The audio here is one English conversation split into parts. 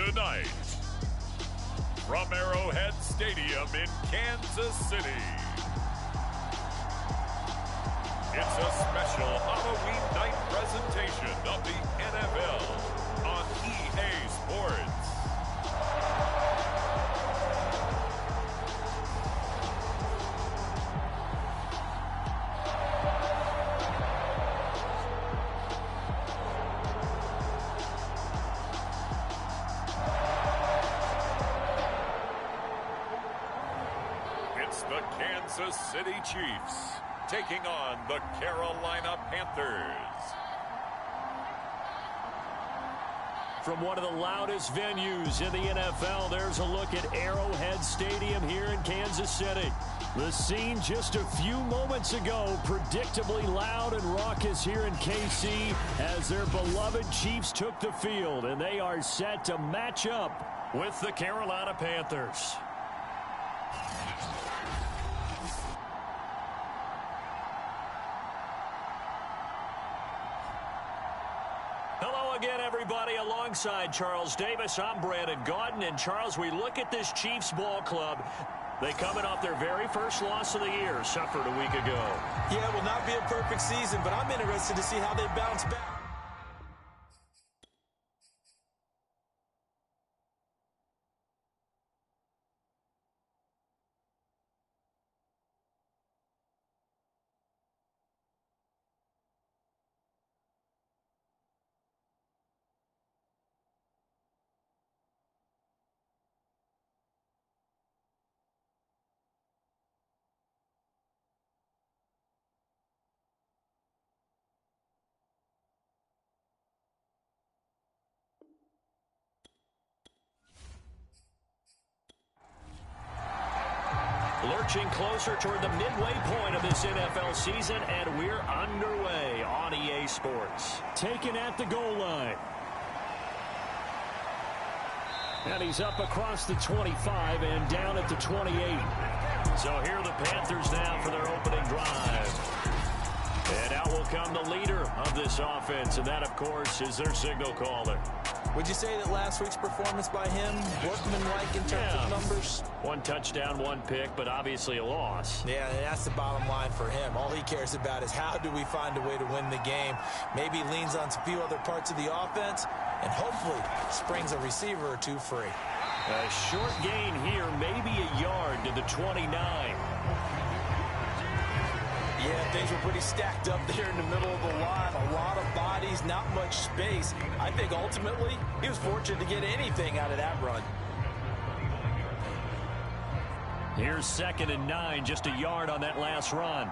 Tonight, from Arrowhead Stadium in Kansas City, it's a special Halloween night presentation of the NFL on EA Sports. It's the Kansas City Chiefs taking on the Carolina Panthers. From one of the loudest venues in the NFL, there's a look at Arrowhead Stadium here in Kansas City. The scene just a few moments ago, predictably loud and raucous here in KC as their beloved Chiefs took the field, and they are set to match up with the Carolina Panthers. Hello again, everybody. Alongside Charles Davis, I'm Brandon Gaudin. And Charles, we look at this Chiefs ball club. They coming off their very first loss of the year, suffered a week ago. Yeah, it will not be a perfect season, but I'm interested to see how they bounce back. Lurching closer toward the midway point of this NFL season, and we're underway on EA Sports. Taken at the goal line. And he's up across the 25 and down at the 28. So here are the Panthers now for their opening drive. And out will come the leader of this offense, and that, of course, is their signal caller. Would you say that last week's performance by him, workmanlike in terms of numbers? One touchdown, one pick, but obviously a loss. Yeah, that's the bottom line for him. All he cares about is how do we find a way to win the game. Maybe leans on a few other parts of the offense, and hopefully springs a receiver or two free. A short gain here, maybe a yard to the 29. Yeah, things were pretty stacked up there in the middle of the line. A lot of bodies, not much space. I think ultimately he was fortunate to get anything out of that run. Here's 2nd and 9, just a yard on that last run.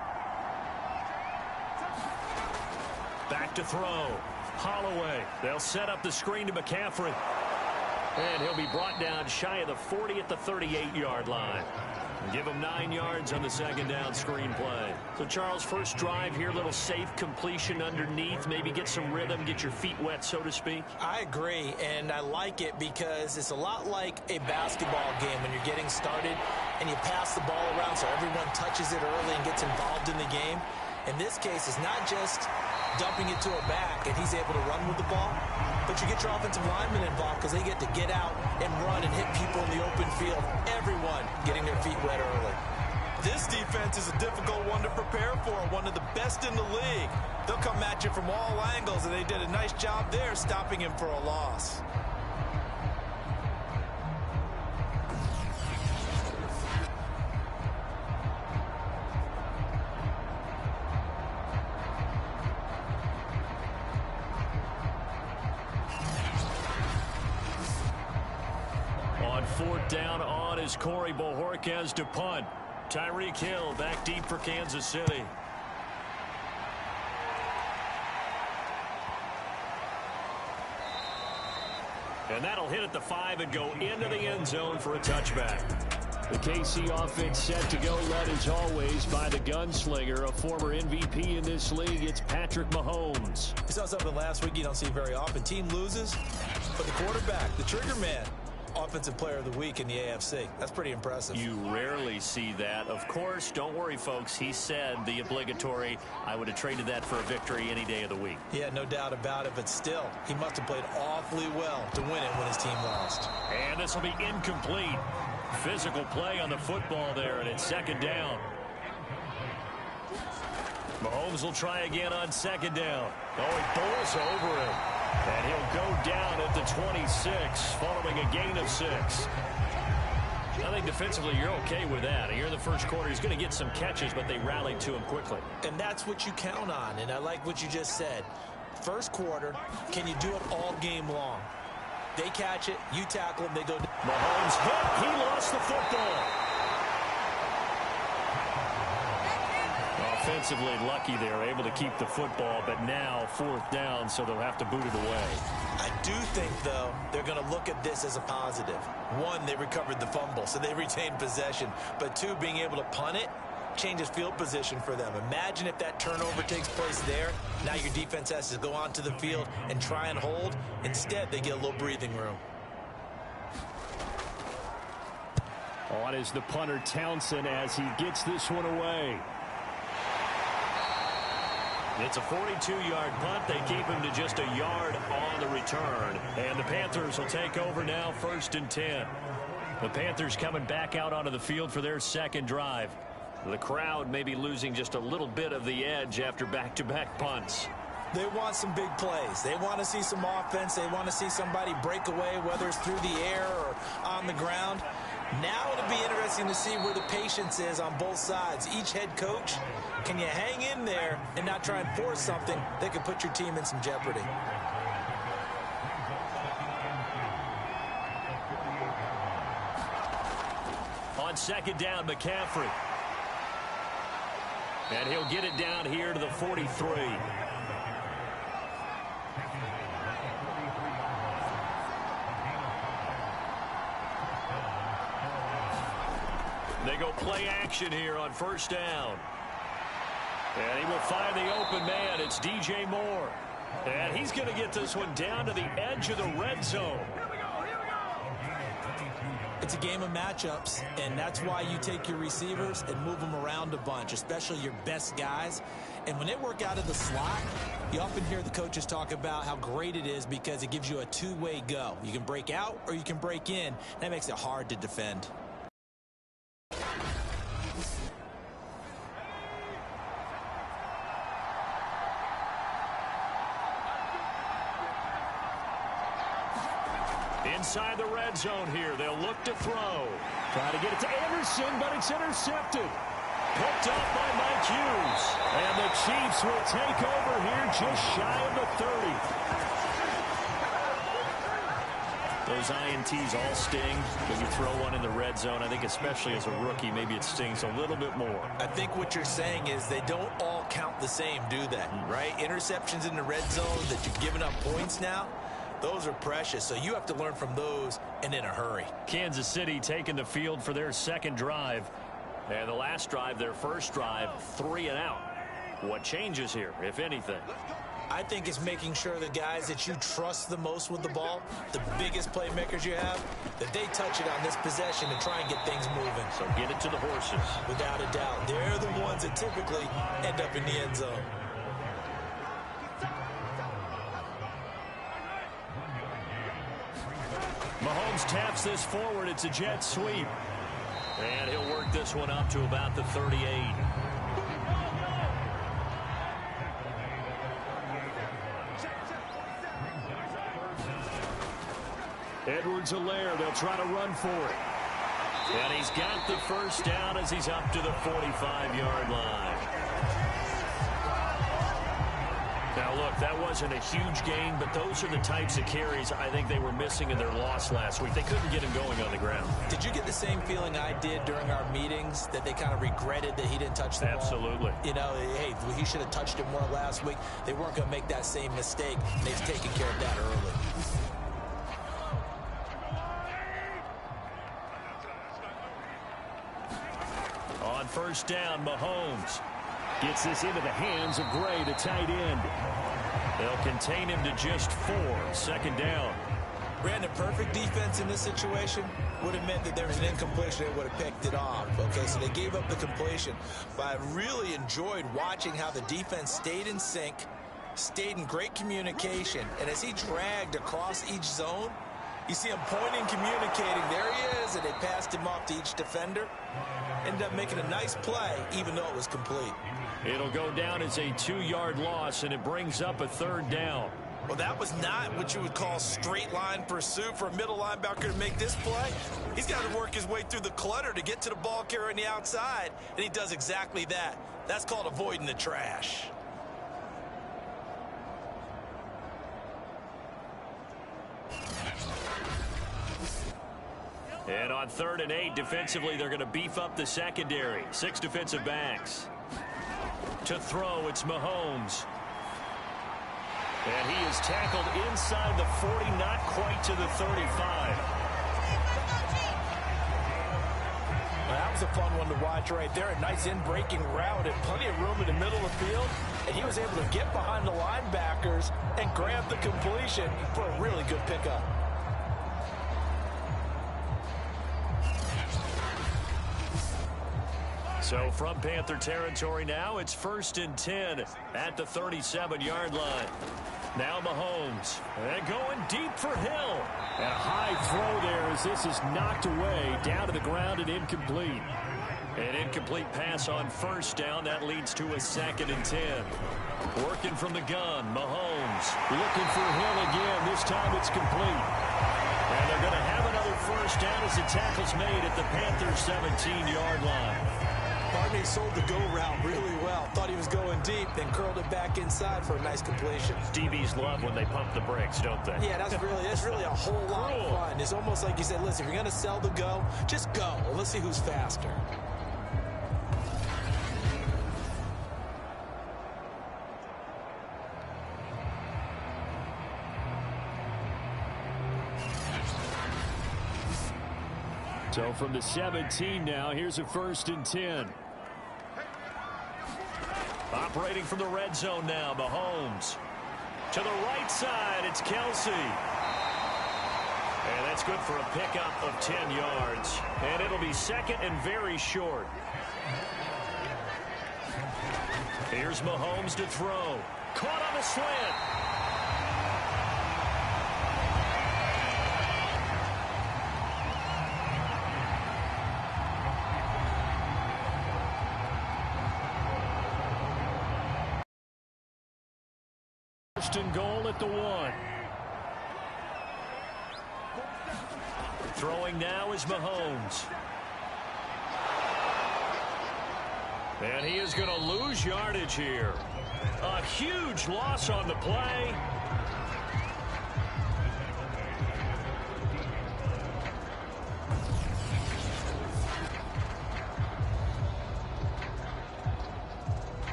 Back to throw. Holloway. They'll set up the screen to McCaffrey. And he'll be brought down shy of the 40 at the 38-yard line. Give him 9 yards on the second down screen play. So, Charles, first drive here, little safe completion underneath. Maybe get some rhythm, get your feet wet, so to speak. I agree, and I like it because it's a lot like a basketball game when you're getting started and you pass the ball around so everyone touches it early and gets involved in the game. In this case, it's not just dumping it to a back and he's able to run with the ball, but you get your offensive linemen involved because they get to get out and run and hit people in the open field. Everyone getting their feet wet early. This defense is a difficult one to prepare for, one of the best in the league. They'll come at you from all angles, and they did a nice job there stopping him for a loss. Fourth down on is Corey Bojorquez to punt. Tyreek Hill back deep for Kansas City. And that'll hit at the 5 and go into the end zone for a touchback. The KC offense set to go, led as always by the gunslinger, a former MVP in this league. It's Patrick Mahomes. We saw something last week you don't see very often. Team loses, but the quarterback, the trigger man, Offensive Player of the Week in the AFC. That's pretty impressive. You rarely see that. Of course, don't worry, folks. He said the obligatory, I would have traded that for a victory any day of the week. Yeah, no doubt about it, but still, he must have played awfully well to win it when his team lost. And this will be incomplete. Physical play on the football there, and it's second down. Mahomes will try again on second down. Oh, he bowls over it. And he'll go down at the 26 following a gain of 6. I think defensively you're okay with that. Here in the first quarter, he's going to get some catches, but they rallied to him quickly. And that's what you count on, and I like what you just said. First quarter, can you do it all game long? They catch it, you tackle them, they go down. Mahomes hit. He lost the football. Offensively lucky they were able to keep the football, but now fourth down, so they'll have to boot it away. I do think, though, they're going to look at this as a positive. One, they recovered the fumble, so they retained possession. But two, being able to punt it changes field position for them. Imagine if that turnover takes place there. Now your defense has to go onto the field and try and hold. Instead, they get a little breathing room. On is the punter, Townsend, as he gets this one away. It's a 42-yard punt. They keep him to just a yard on the return. And the Panthers will take over now, 1st and 10. The Panthers coming back out onto the field for their second drive. The crowd may be losing just a little bit of the edge after back-to-back punts. They want some big plays. They want to see some offense. They want to see somebody break away, whether it's through the air or on the ground. Now it'll be interesting to see where the patience is on both sides. Each head coach, can you hang in there and not try and force something that could put your team in some jeopardy? On second down, McCaffrey. And he'll get it down here to the 43. They go play action here on first down. And he will find the open man. It's DJ Moore. And he's going to get this one down to the edge of the red zone. It's a game of matchups, and that's why you take your receivers and move them around a bunch, especially your best guys. And when they work out of the slot, you often hear the coaches talk about how great it is because it gives you a two-way go. You can break out or you can break in. That makes it hard to defend. Inside the red zone here, they'll look to throw. Try to get it to Anderson, but it's intercepted. Picked up by Mike Hughes. And the Chiefs will take over here just shy of the 30. Those INTs all sting when you throw one in the red zone. I think especially as a rookie, maybe it stings a little bit more. I think what you're saying is they don't all count the same, do they? Right? Interceptions in the red zone that you've given up points now. Those are precious, so you have to learn from those and in a hurry. Kansas City taking the field for their second drive. And the last drive, their first drive, 3 and out. What changes here, if anything? I think it's making sure the guys that you trust the most with the ball, the biggest playmakers you have, that they touch it on this possession and try and get things moving. So get it to the horses. Without a doubt. They're the ones that typically end up in the end zone. Mahomes taps this forward. It's a jet sweep. And he'll work this one up to about the 38. Edwards-Helaire, they'll try to run for it. And he's got the first down as he's up to the 45-yard line. Now, look, that wasn't a huge gain, but those are the types of carries I think they were missing in their loss last week. They couldn't get him going on the ground. Did you get the same feeling I did during our meetings, that they kind of regretted that he didn't touch the ball? Absolutely. You know, hey, he should have touched it more last week. They weren't going to make that same mistake. They've taken care of that early. On first down, Mahomes gets this into the hands of Gray, the tight end. They'll contain him to just 4. Second down. Brandon, perfect defense in this situation would have meant that there was an incompletion. They would have picked it off. Okay, so they gave up the completion. But I really enjoyed watching how the defense stayed in sync, stayed in great communication. And as he dragged across each zone, you see him pointing, communicating. There he is, and they passed him off to each defender. Ended up making a nice play, even though it was complete. It'll go down as a 2-yard loss, and it brings up a 3rd down. Well, that was not what you would call straight line pursuit for a middle linebacker to make this play. He's got to work his way through the clutter to get to the ball carrier on the outside, and he does exactly that. That's called avoiding the trash. And on 3rd and 8, defensively, they're going to beef up the secondary. 6 defensive backs. To throw, it's Mahomes. And he is tackled inside the 40, not quite to the 35. Well, that was a fun one to watch right there. A nice in-breaking route and plenty of room in the middle of the field. And he was able to get behind the linebackers and grab the completion for a really good pickup. So from Panther territory now, it's 1st and 10 at the 37-yard line. Now Mahomes, and going deep for Hill. And a high throw there as this is knocked away, down to the ground and incomplete. An incomplete pass on 1st down. That leads to a 2nd and 10. Working from the gun, Mahomes looking for Hill again. This time it's complete. And they're going to have another 1st down as the tackle's made at the Panthers' 17-yard line. Barney sold the go route really well. Thought he was going deep, then curled it back inside for a nice completion. DBs love when they pump the brakes, don't they? Yeah, that's really a whole lot of fun. It's almost like you said, listen, if you're going to sell the go, just go. Well, let's see who's faster. So from the 17 now, here's a 1st and 10. Operating from the red zone now, Mahomes. To the right side, it's Kelsey. And that's good for a pickup of 10 yards. And it'll be 2nd and very short. Here's Mahomes to throw. Caught on the slant. And goal at the 1. Throwing now is Mahomes. And he is going to lose yardage here. A huge loss on the play.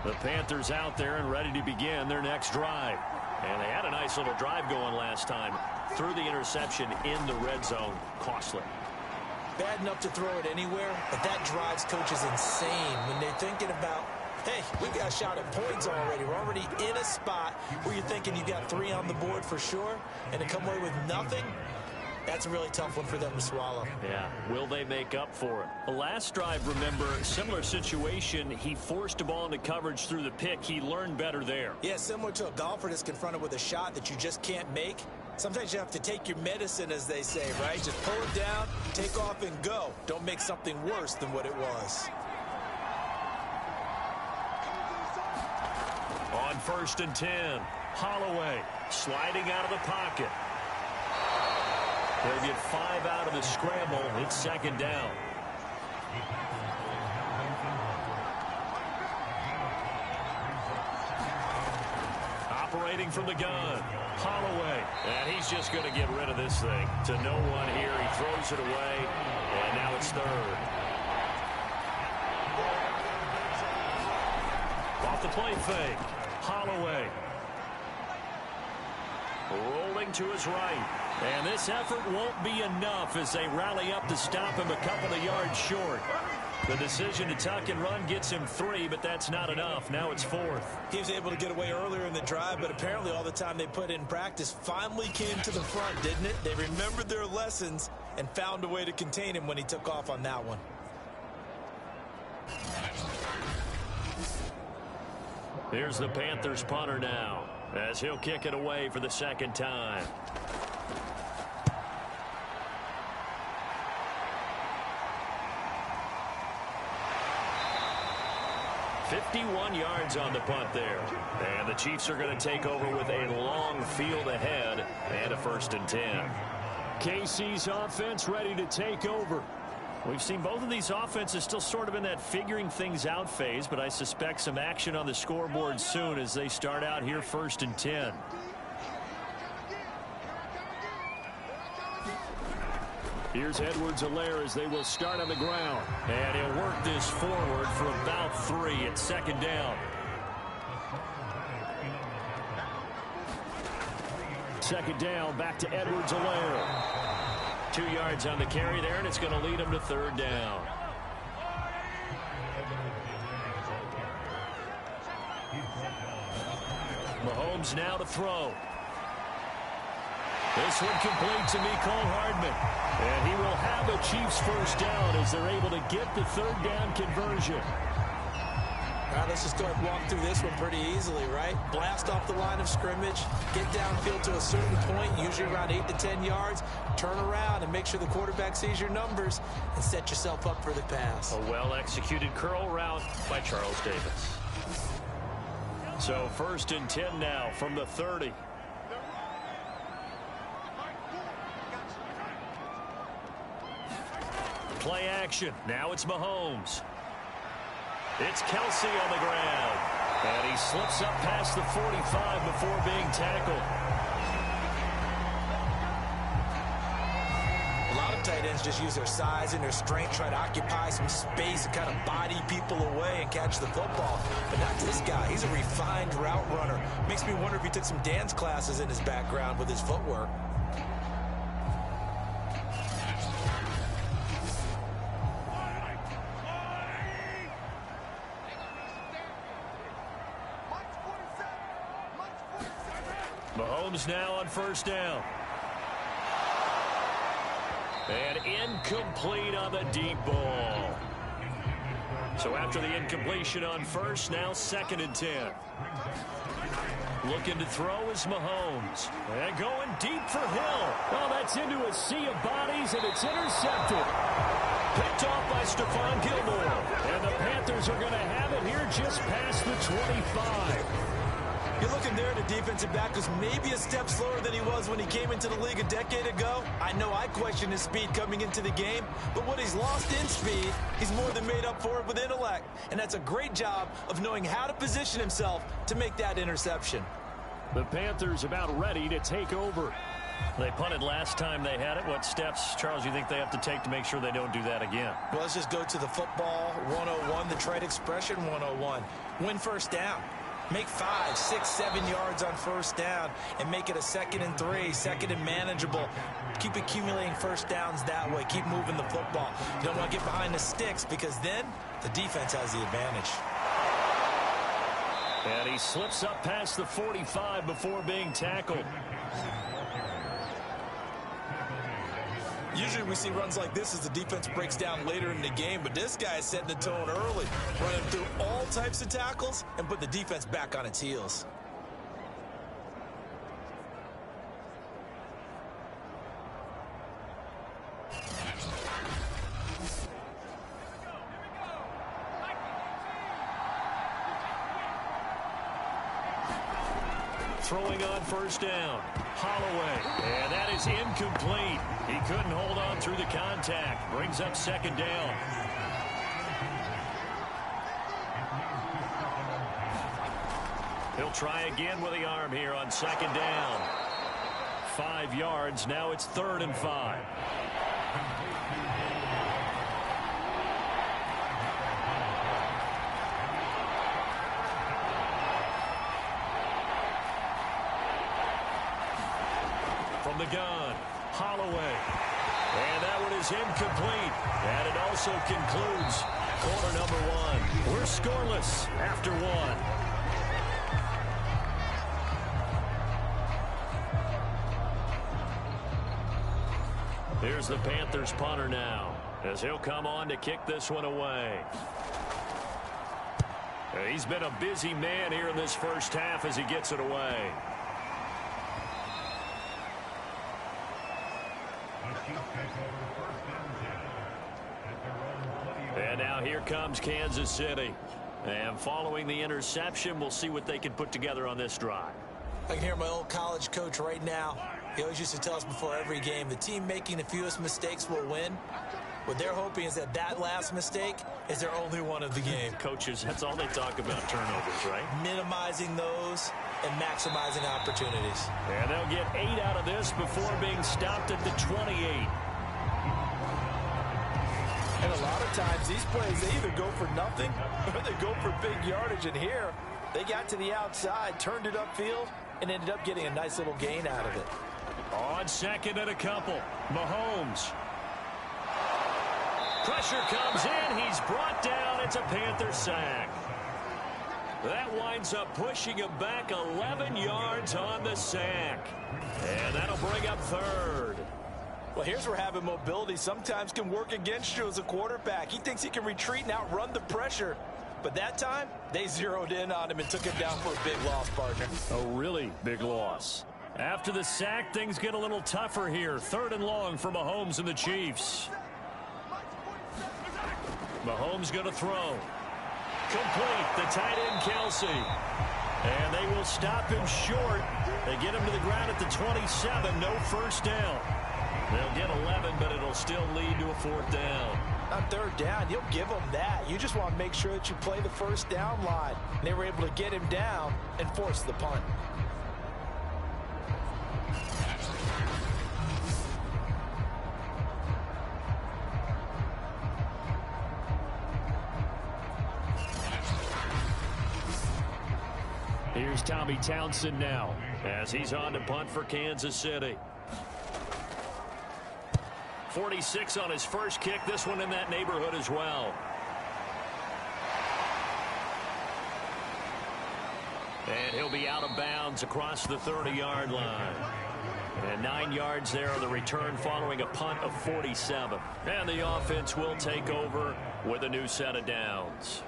The Panthers out there and ready to begin their next drive. And they had a nice little drive going last time. Threw the interception in the red zone. Costly. Bad enough to throw it anywhere, but that drives coaches insane when they're thinking about, hey, we've got a shot at points already. We're already in a spot where you're thinking you've got 3 on the board for sure, and to come away with nothing, that's a really tough one for them to swallow. Yeah, will they make up for it? The last drive, remember, similar situation. He forced a ball into coverage through the pick. He learned better there. Yeah, similar to a golfer that's confronted with a shot that you just can't make. Sometimes you have to take your medicine, as they say, right? Just pull it down, take off, and go. Don't make something worse than what it was. On 1st and 10, Holloway sliding out of the pocket. They'll get 5 out of the scramble. It's 2nd down. Operating from the gun, Holloway. And he's just going to get rid of this thing. To no one here. He throws it away. And now it's 3rd. Off the play fake. Holloway. Rolling to his right. And this effort won't be enough as they rally up to stop him a couple of yards short. The decision to tuck and run gets him 3, but that's not enough. Now it's 4th. He was able to get away earlier in the drive, but apparently all the time they put in practice finally came to the front, didn't it? They remembered their lessons and found a way to contain him when he took off on that one. Here's the Panthers punter now, as he'll kick it away for the second time. 51 yards on the punt there. And the Chiefs are going to take over with a long field ahead and a 1st and 10. KC's offense ready to take over. We've seen both of these offenses still sort of in that figuring things out phase, but I suspect some action on the scoreboard soon as they start out here 1st and 10. Here's Edwards-Helaire as they will start on the ground. And he'll work this forward for about 3 at 2nd down. 2nd down, back to Edwards-Helaire. 2 yards on the carry there, and it's going to lead him to 3rd down. Mahomes now to throw. This one complete to Mecole Hardman. And he will have a Chiefs 1st down as they're able to get the 3rd down conversion. All right, let's just go ahead and walk through this one pretty easily, right? Blast off the line of scrimmage, get downfield to a certain point, usually around 8 to 10 yards, turn around and make sure the quarterback sees your numbers and set yourself up for the pass. A well-executed curl route by Charles Davis. So 1st and 10 now from the 30. Play action. Now it's Mahomes. It's Kelsey on the ground. And he slips up past the 45 before being tackled. A lot of tight ends just use their size and their strength, try to occupy some space and kind of body people away and catch the football. But not this guy. He's a refined route runner. Makes me wonder if he took some dance classes in his background with his footwork. Mahomes now on 1st down. And incomplete on the deep ball. So after the incompletion on 1st, now 2nd and 10. Looking to throw is Mahomes. And going deep for Hill. Well, that's into a sea of bodies, and it's intercepted. Picked off by Stephon Gilmore. And the Panthers are going to have it here just past the 25. You're looking there at a defensive back who's maybe a step slower than he was when he came into the league a decade ago. I know I questioned his speed coming into the game, but what he's lost in speed, he's more than made up for it with intellect. And that's a great job of knowing how to position himself to make that interception. The Panthers about ready to take over. They punted last time they had it. What steps, Charles, you think they have to take to make sure they don't do that again? Well, let's just go to the football 101, the trade expression 101. Win 1st down. Make 5, 6, 7 yards on 1st down and make it a 2nd and 3, 2nd and manageable. Keep accumulating 1st downs that way. Keep moving the football. You don't want to get behind the sticks because then the defense has the advantage. And he slips up past the 45 before being tackled. Usually we see runs like this as the defense breaks down later in the game, but this guy is setting the tone early, running through all types of tackles and put the defense back on its heels. Throwing on 1st down. Holloway. And that is incomplete. He couldn't hold on through the contact. Brings up 2nd down. He'll try again with the arm here on 2nd down. 5 yards. Now it's 3rd and 5. From the gun, Holloway. And that one is incomplete. And it also concludes Quarter number one. We're scoreless after one. Here's the Panthers punter now, as he'll come on to kick this one away. He's been a busy man here in this first half as he gets it away. And now here comes Kansas City. And following the interception, we'll see what they can put together on this drive. I can hear my old college coach right now. He always used to tell us before every game, the team making the fewest mistakes will win. What they're hoping is that that last mistake is their only one of the game. Coaches, that's all they talk about, turnovers, right? Minimizing those and maximizing opportunities. And they'll get 8 out of this before being stopped at the 28. And a lot of times, these plays, they either go for nothing or they go for big yardage. And here, they got to the outside, turned it upfield, and ended up getting a nice little gain out of it. On second and a couple, Mahomes. Pressure comes in. He's brought down. It's a Panther sack. That winds up pushing him back 11 yards on the sack. And that'll bring up third. Well, here's where having mobility sometimes can work against you as a quarterback. He thinks he can retreat and outrun the pressure. But that time, they zeroed in on him and took him down for a big loss, partner. A really big loss. After the sack, things get a little tougher here. Third and long for Mahomes and the Chiefs. Mahomes going to throw. Complete. The tight end, Kelsey. And they will stop him short. They get him to the ground at the 27. No first down. They'll get 11, but it'll still lead to a fourth down. On third down, you'll give them that. You just want to make sure that you play the first down line. And they were able to get him down and force the punt. Here's Tommy Townsend now as he's on to punt for Kansas City. 46 on his first kick. This one in that neighborhood as well. And he'll be out of bounds across the 30-yard line. And 9 yards there on the return following a punt of 47. And the offense will take over with a new set of downs.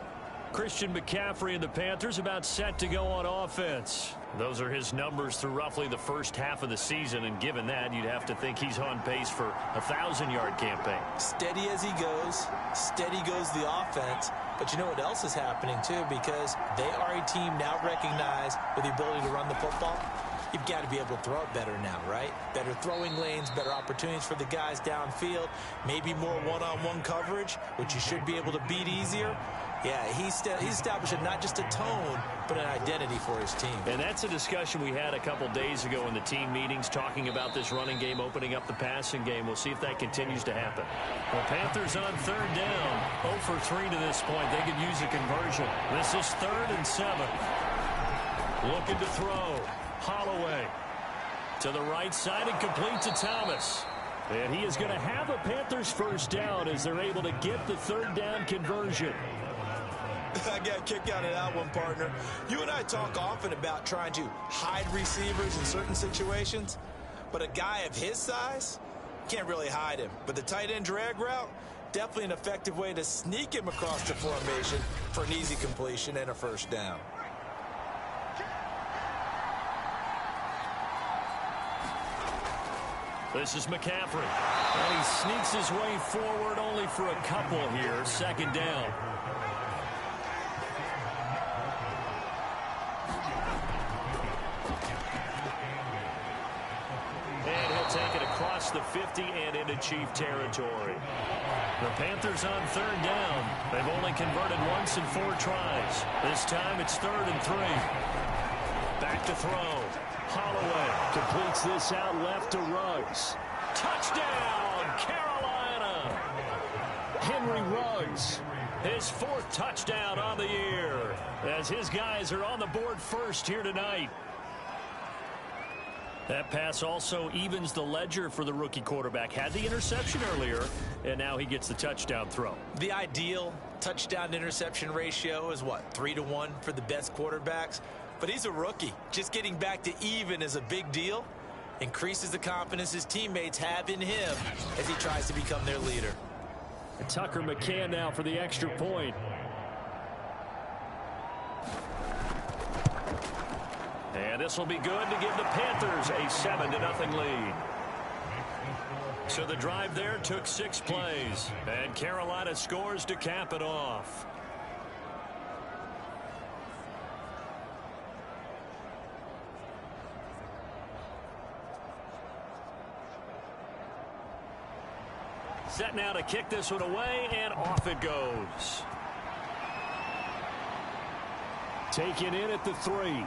Christian McCaffrey and the Panthers about set to go on offense. Those are his numbers through roughly the first half of the season, and given that, you'd have to think he's on pace for a 1,000-yard campaign. Steady as he goes, steady goes the offense. But you know what else is happening, too, because they are a team now recognized with the ability to run the football. You've got to be able to throw it better now, right? Better throwing lanes, better opportunities for the guys downfield, maybe more one-on-one coverage, which you should be able to beat easier. Yeah, he's establishing not just a tone, but an identity for his team. And that's a discussion we had a couple days ago in the team meetings, talking about this running game opening up the passing game. We'll see if that continues to happen. The Panthers on third down, 0 for 3 to this point. They could use a conversion. This is 3rd and 7. Looking to throw. Holloway to the right side and complete to Thomas. And he is going to have a Panthers first down as they're able to get the third down conversion. I got a kick out of that one, partner. You and I talk often about trying to hide receivers in certain situations, but a guy of his size can't really hide him. But the tight end drag route, definitely an effective way to sneak him across the formation for an easy completion and a first down. This is McCaffrey. And he sneaks his way forward only for a couple here. Second down. And he'll take it across the 50 and into Chief territory. The Panthers on third down. They've only converted once in 4 tries. This time it's 3rd and 3. Back to throw. Holloway completes this out left to Ruggs. Touchdown, Carolina! Henry Ruggs, his 4th touchdown on the year, as his guys are on the board first here tonight. That pass also evens the ledger for the rookie quarterback. Had the interception earlier, and now he gets the touchdown throw. The ideal touchdown-interception ratio is, what, 3-to-1 for the best quarterbacks? But he's a rookie. Just getting back to even is a big deal. Increases the confidence his teammates have in him as he tries to become their leader. And Tucker McCann now for the extra point. And this will be good to give the Panthers a 7-0 lead. So the drive there took 6 plays. And Carolina scores to cap it off. Set now to kick this one away, and off it goes. Taken in at the 3.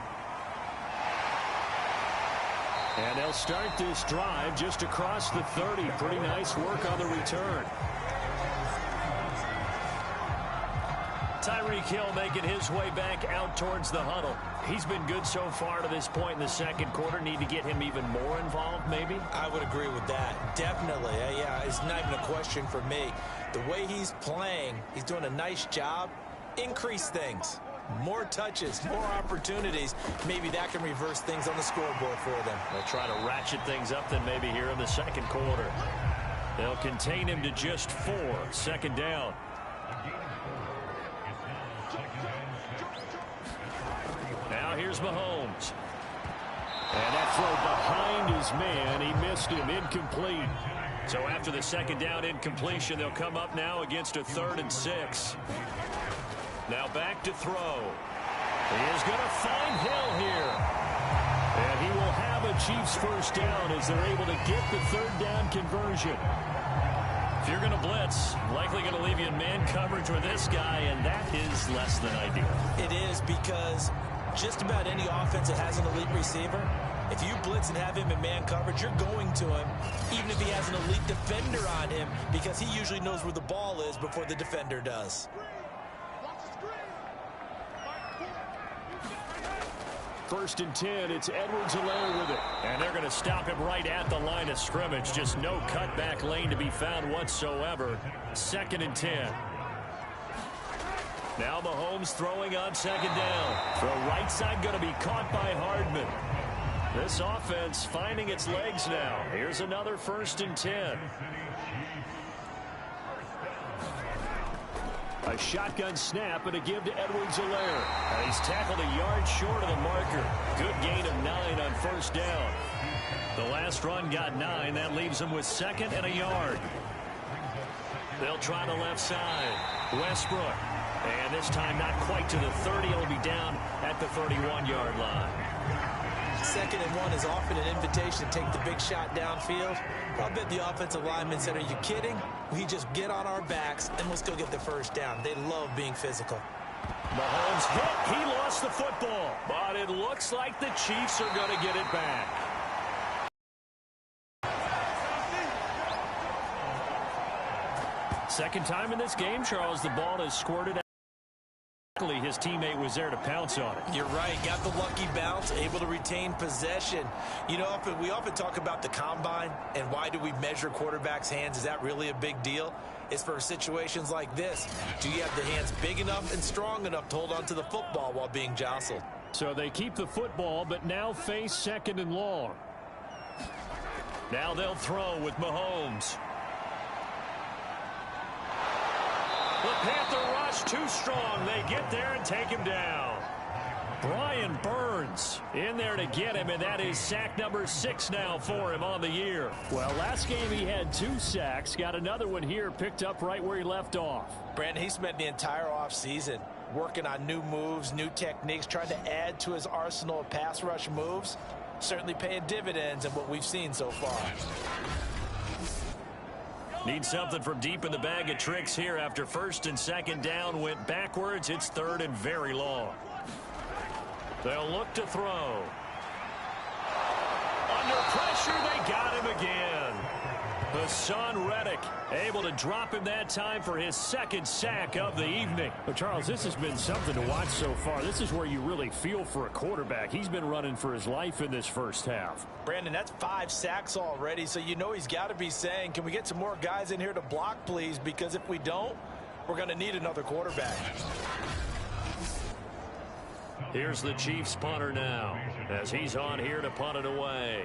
And they'll start this drive just across the 30. Pretty nice work on the return. Tyreek Hill making his way back out towards the huddle. He's been good so far to this point in the second quarter. Need to get him even more involved, maybe? I would agree with that. Definitely. Yeah, it's not even a question for me. The way he's playing, he's doing a nice job. Increase things. More touches, more opportunities. Maybe that can reverse things on the scoreboard for them. They'll try to ratchet things up then maybe here in the second quarter. They'll contain him to just 4. Second down. Now here's Mahomes. And that throw behind his man. He missed him. Incomplete. So after the second down incompletion, they'll come up now against a 3rd and 6. Now back to throw. He is going to find Hill here. And he will have a Chiefs first down as they're able to get the 3rd down conversion. If you're going to blitz, likely going to leave you in man coverage with this guy, and that is less than ideal. It is, because just about any offense that has an elite receiver, if you blitz and have him in man coverage, you're going to him, even if he has an elite defender on him, because he usually knows where the ball is before the defender does. First and 10, it's Edwards-Helaire with it. And they're going to stop him right at the line of scrimmage. Just no cutback lane to be found whatsoever. 2nd and 10. Now Mahomes throwing on 2nd down. Throw right side going to be caught by Hardman. This offense finding its legs now. Here's another 1st and 10. A shotgun snap and a give to Edwards-Helaire. He's tackled a yard short of the marker. Good gain of 9 on 1st down. The last run got 9. That leaves him with 2nd and a yard. They'll try the left side. Westbrook. And this time not quite to the 30. He'll be down at the 31-yard line. 2nd and 1 is often an invitation to take the big shot downfield. I'll bet the offensive lineman said, "Are you kidding? We just get on our backs and let's go get the first down." They love being physical. Mahomes hit. He lost the football. But it looks like the Chiefs are going to get it back. Second time in this game, Charles, the ball has squirted out. His teammate was there to pounce on it. You're right. Got the lucky bounce, able to retain possession. You know, we often talk about the combine and why do we measure quarterbacks' hands. Is that really a big deal? It's for situations like this. Do you have the hands big enough and strong enough to hold on to the football while being jostled? So they keep the football, but now face 2nd and long. Now they'll throw with Mahomes. The Panther rush too strong. They get there and take him down. Brian Burns in there to get him, and that is sack number 6 now for him on the year. Well, last game he had 2 sacks. Got another one here, picked up right where he left off. Brandon, he spent the entire offseason working on new moves, new techniques, trying to add to his arsenal of pass rush moves. Certainly paying dividends in what we've seen so far. Need something from deep in the bag of tricks here after 1st and 2nd down went backwards. It's 3rd and very long. They'll look to throw. Under pressure, they got him again. Hassan Reddick able to drop him that time for his second sack of the evening. But Charles, this has been something to watch so far. This is where you really feel for a quarterback. He's been running for his life in this first half. Brandon, that's 5 sacks already, so you know he's got to be saying, can we get some more guys in here to block, please? Because if we don't, we're going to need another quarterback. Here's the Chiefs punter now as he's on here to punt it away.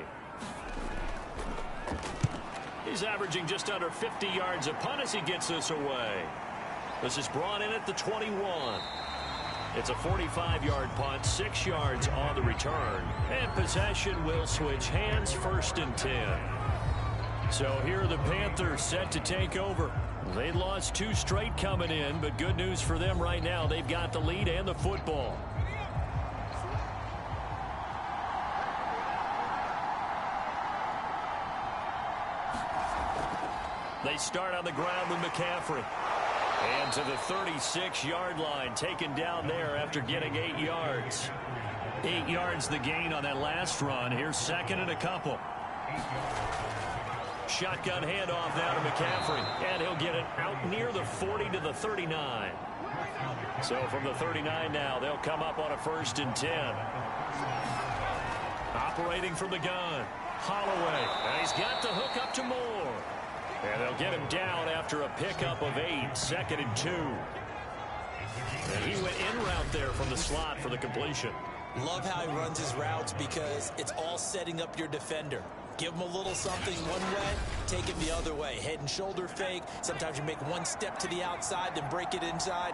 He's averaging just under 50 yards a punt as he gets this away. This is brought in at the 21. It's a 45-yard punt, 6 yards on the return. And possession will switch hands, 1st and 10. So here are the Panthers set to take over. They lost 2 straight coming in, but good news for them right now. They've got the lead and the football. They start on the ground with McCaffrey. And to the 36-yard line, taken down there after getting 8 yards. 8 yards the gain on that last run. Here's 2nd and a couple. Shotgun handoff now to McCaffrey. And he'll get it out near the 40 to the 39. So from the 39 now, they'll come up on a 1st and 10. Operating from the gun. Holloway. And he's got the hook up to Moore. And they'll get him down after a pickup of 8, 2nd and 2. And he went in route there from the slot for the completion. Love how he runs his routes because it's all setting up your defender. Give him a little something one way, take him the other way. Head and shoulder fake. Sometimes you make one step to the outside, then break it inside.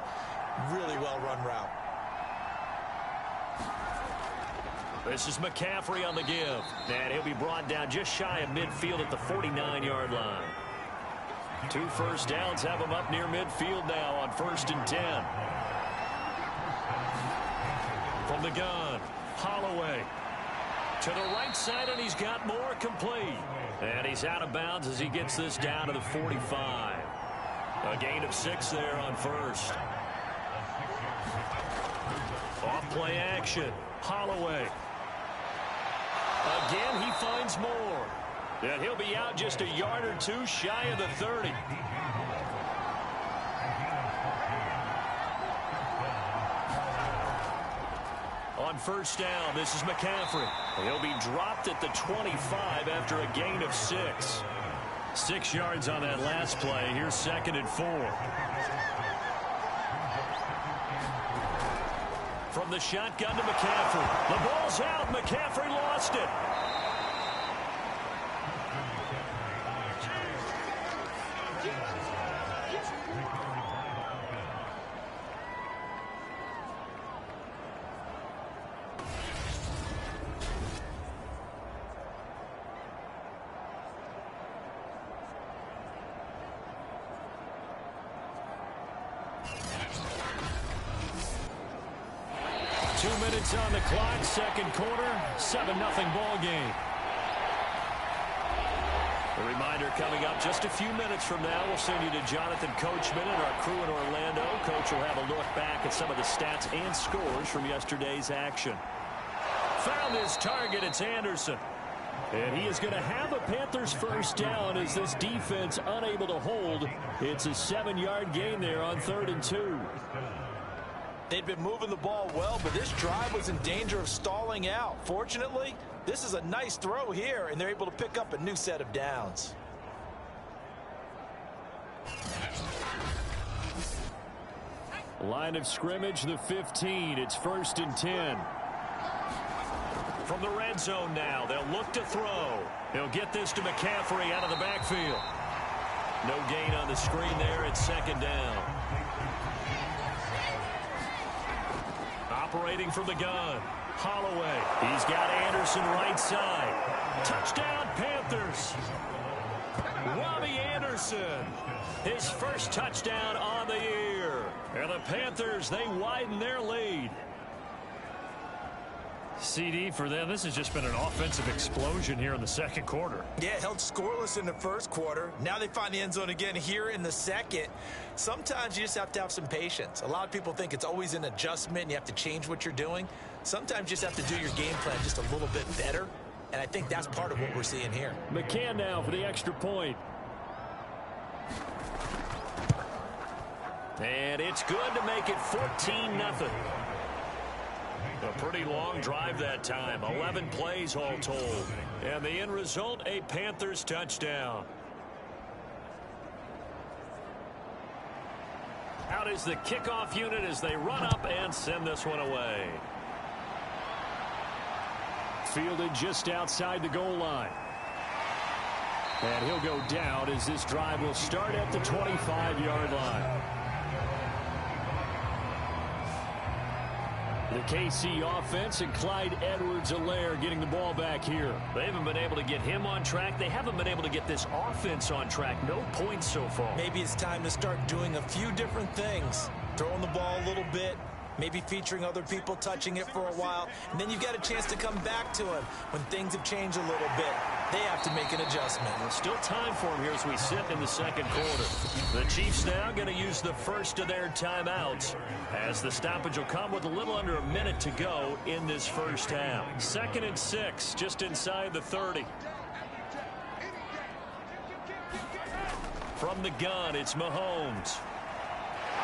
Really well-run route. This is McCaffrey on the give. And he'll be brought down just shy of midfield at the 49-yard line. 2 first downs have him up near midfield now on 1st and 10. From the gun, Holloway to the right side, and he's got more complete. And he's out of bounds as he gets this down to the 45. A gain of 6 there on 1st. Off play action, Holloway. Again, he finds more. And he'll be out just a yard or 2 shy of the 30. On 1st down, this is McCaffrey. He'll be dropped at the 25 after a gain of 6. 6 yards on that last play. Here's 2nd and 4. From the shotgun to McCaffrey. The ball's out. McCaffrey lost it. On the clock, 2nd quarter, 7-0 ball game. A reminder coming up just a few minutes from now. We'll send you to Jonathan Coachman and our crew in Orlando. Coach will have a look back at some of the stats and scores from yesterday's action. Found his target. It's Anderson. And he is going to have a Panthers 1st down as this defense unable to hold. It's a 7-yard gain there on 3rd and 2. They'd been moving the ball well, but this drive was in danger of stalling out. Fortunately, this is a nice throw here, and they're able to pick up a new set of downs. Line of scrimmage, the 15. It's 1st and 10. From the red zone now, they'll look to throw. They'll get this to McCaffrey out of the backfield. No gain on the screen there. It's 2nd down. Operating from the gun, Holloway. He's got Anderson right side. Touchdown, Panthers. Robbie Anderson, his 1st touchdown on the year. And the Panthers, they widen their lead. CD for them, this has just been an offensive explosion here in the 2nd quarter. Yeah, held scoreless in the 1st quarter. Now they find the end zone again here in the 2nd. Sometimes you just have to have some patience. A lot of people think it's always an adjustment and you have to change what you're doing. Sometimes you just have to do your game plan just a little bit better. And I think that's part of what we're seeing here. McCann now for the extra point. And it's good to make it 14-0. A pretty long drive that time. 11 plays all told. And the end result, a Panthers touchdown. Out is the kickoff unit as they run up and send this one away. Fielded just outside the goal line. And he'll go down as this drive will start at the 25-yard line. The KC offense and Clyde Edwards-Helaire getting the ball back here. They haven't been able to get him on track. They haven't been able to get this offense on track. No points so far. Maybe it's time to start doing a few different things. Throwing the ball a little bit, maybe featuring other people touching it for a while, and then you've got a chance to come back to him when things have changed a little bit. They have to make an adjustment. There's still time for him here as we sit in the second quarter. The Chiefs now going to use the first of their timeouts as the stoppage will come with a little under a minute to go in this first half. 2nd and 6, just inside the 30. From the gun, it's Mahomes.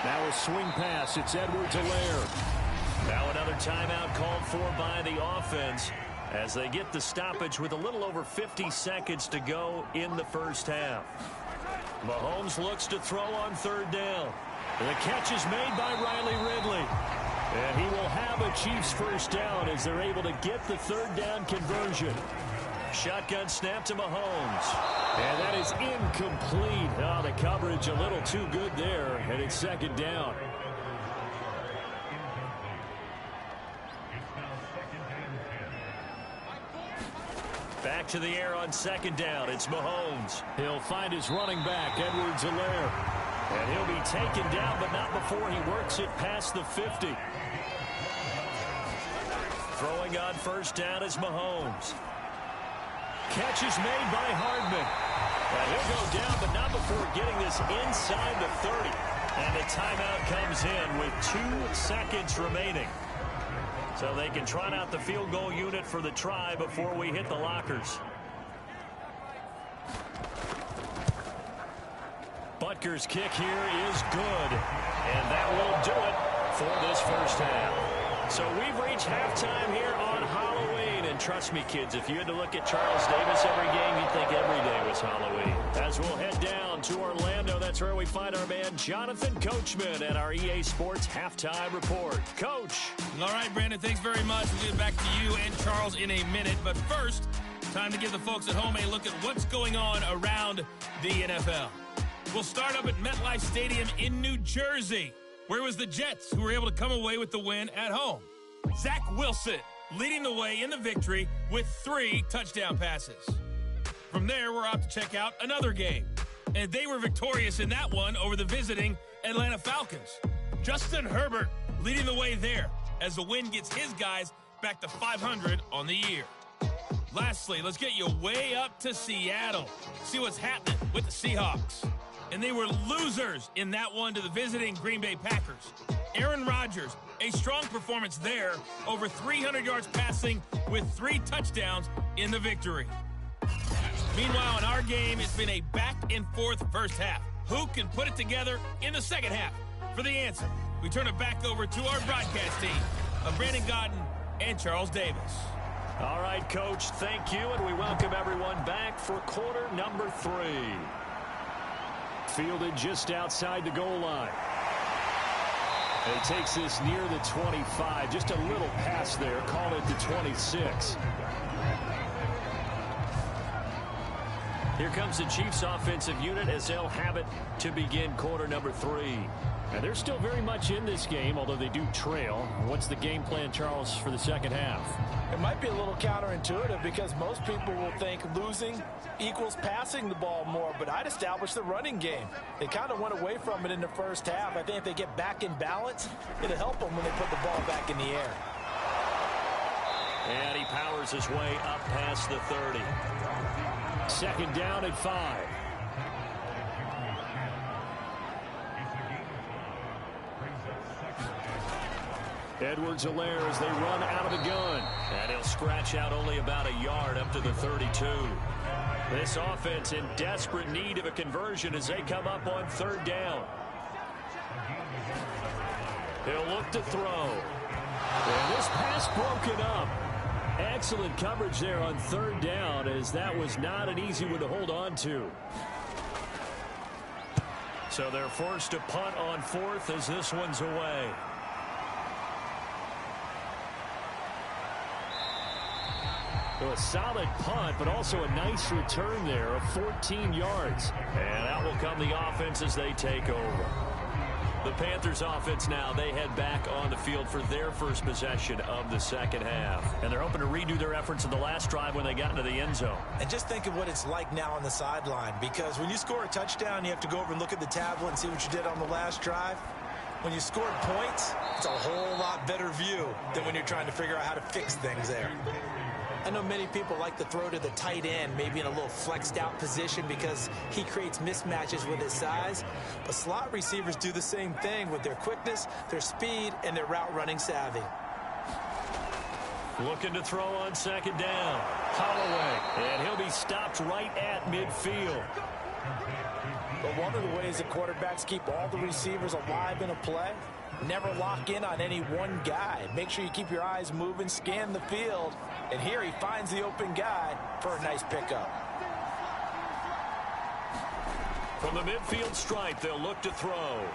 Now a swing pass. It's Edwards-Helaire. Now another timeout called for by the offense as they get the stoppage with a little over 50 seconds to go in the first half. Mahomes looks to throw on 3rd down. The catch is made by Riley Ridley. And he will have a Chiefs first down as they're able to get the 3rd down conversion. Shotgun snap to Mahomes. And that is incomplete. Oh, the coverage a little too good there, and it's 2nd down. Back to the air on 2nd down. It's Mahomes. He'll find his running back, Edwards-Helaire. And he'll be taken down, but not before he works it past the 50. Throwing on 1st down is Mahomes. Catch is made by Hardman. And he'll go down, but not before getting this inside the 30. And the timeout comes in with 2 seconds remaining. So they can trot out the field goal unit for the try before we hit the lockers. Butker's kick here is good. And that will do it for this first half. So we've reached halftime here on Halloween. And trust me, kids, if you had to look at Charles Davis every game, you'd think every day was Halloween. As we'll head down to Orlando, that's where we find our man Jonathan Coachman at our EA Sports Halftime Report. Coach. All right, Brandon, thanks very much. We'll get back to you and Charles in a minute. But first, time to give the folks at home a look at what's going on around the NFL. We'll start up at MetLife Stadium in New Jersey, where it was the Jets who were able to come away with the win at home. Zach Wilson leading the way in the victory with 3 touchdown passes. From there, we're off to check out another game. And they were victorious in that one over the visiting Atlanta Falcons. Justin Herbert leading the way there as the win gets his guys back to 500 on the year. Lastly, let's get you way up to Seattle. See what's happening with the Seahawks. And they were losers in that one to the visiting Green Bay Packers. Aaron Rodgers, a strong performance there, over 300 yards passing with 3 touchdowns in the victory. Meanwhile, in our game, it's been a back-and-forth first half. Who can put it together in the second half? For the answer, we turn it back over to our broadcast team of Brandon Godden and Charles Davis. All right, Coach, thank you, and we welcome everyone back for quarter number 3. Fielded just outside the goal line. And he takes this near the 25. Just a little pass there. Call it the 26. Here comes the Chiefs offensive unit as they'll have it to begin quarter number 3. And they're still very much in this game, although they do trail. What's the game plan, Charles, for the second half? It might be a little counterintuitive because most people will think losing equals passing the ball more, but I'd establish the running game. They kind of went away from it in the first half. I think if they get back in balance, it'll help them when they put the ball back in the air. And he powers his way up past the 30. 2nd down and 5. Edwards-Helaire as they run out of the gun. And he'll scratch out only about a yard up to the 32. This offense in desperate need of a conversion as they come up on 3rd down. He'll look to throw. And this pass broken up. Excellent coverage there on third down, as that was not an easy one to hold on to. So they're forced to punt on fourth as this one's away. So a solid punt, but also a nice return there of 14 yards. And out will come the offense as they take over. The Panthers offense now, they head back on the field for their first possession of the second half. And they're hoping to redo their efforts in the last drive when they got into the end zone. And just think of what it's like now on the sideline, because when you score a touchdown, you have to go over and look at the tablet and see what you did on the last drive. When you scored points, it's a whole lot better view than when you're trying to figure out how to fix things there. I know many people like to throw to the tight end, maybe in a little flexed out position because he creates mismatches with his size. But slot receivers do the same thing with their quickness, their speed, and their route running savvy. Looking to throw on second down. Holloway, and he'll be stopped right at midfield. But one of the ways that quarterbacks keep all the receivers alive in a play, never lock in on any one guy. Make sure you keep your eyes moving, scan the field. And here he finds the open guy for a nice pickup. From the midfield stripe, they'll look to throw.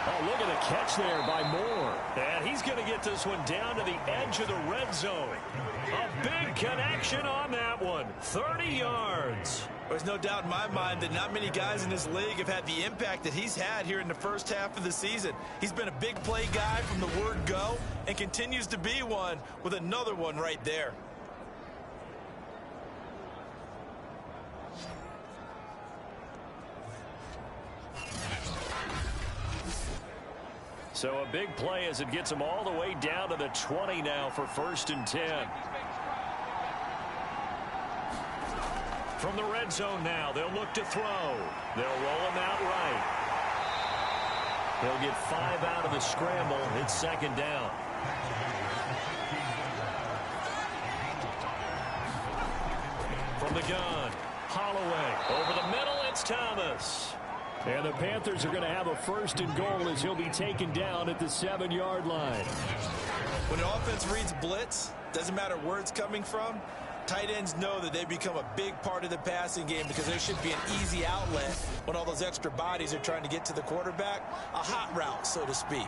Oh, look at the catch there by Moore. And he's going to get this one down to the edge of the red zone. A big connection on that one. 30 yards. There's no doubt in my mind that not many guys in this league have had the impact that he's had here in the first half of the season. He's been a big play guy from the word go and continues to be one with another one right there. So a big play as it gets him all the way down to the 20 now for 1st and 10. From the red zone now, they'll look to throw. They'll roll him out right. They'll get 5 out of the scramble. It's second down. From the gun, Holloway. Over the middle, it's Thomas. And the Panthers are going to have a 1st and goal as he'll be taken down at the 7-yard line. When an offense reads blitz, doesn't matter where it's coming from, tight ends know that they become a big part of the passing game because there should be an easy outlet when all those extra bodies are trying to get to the quarterback. A hot route, so to speak.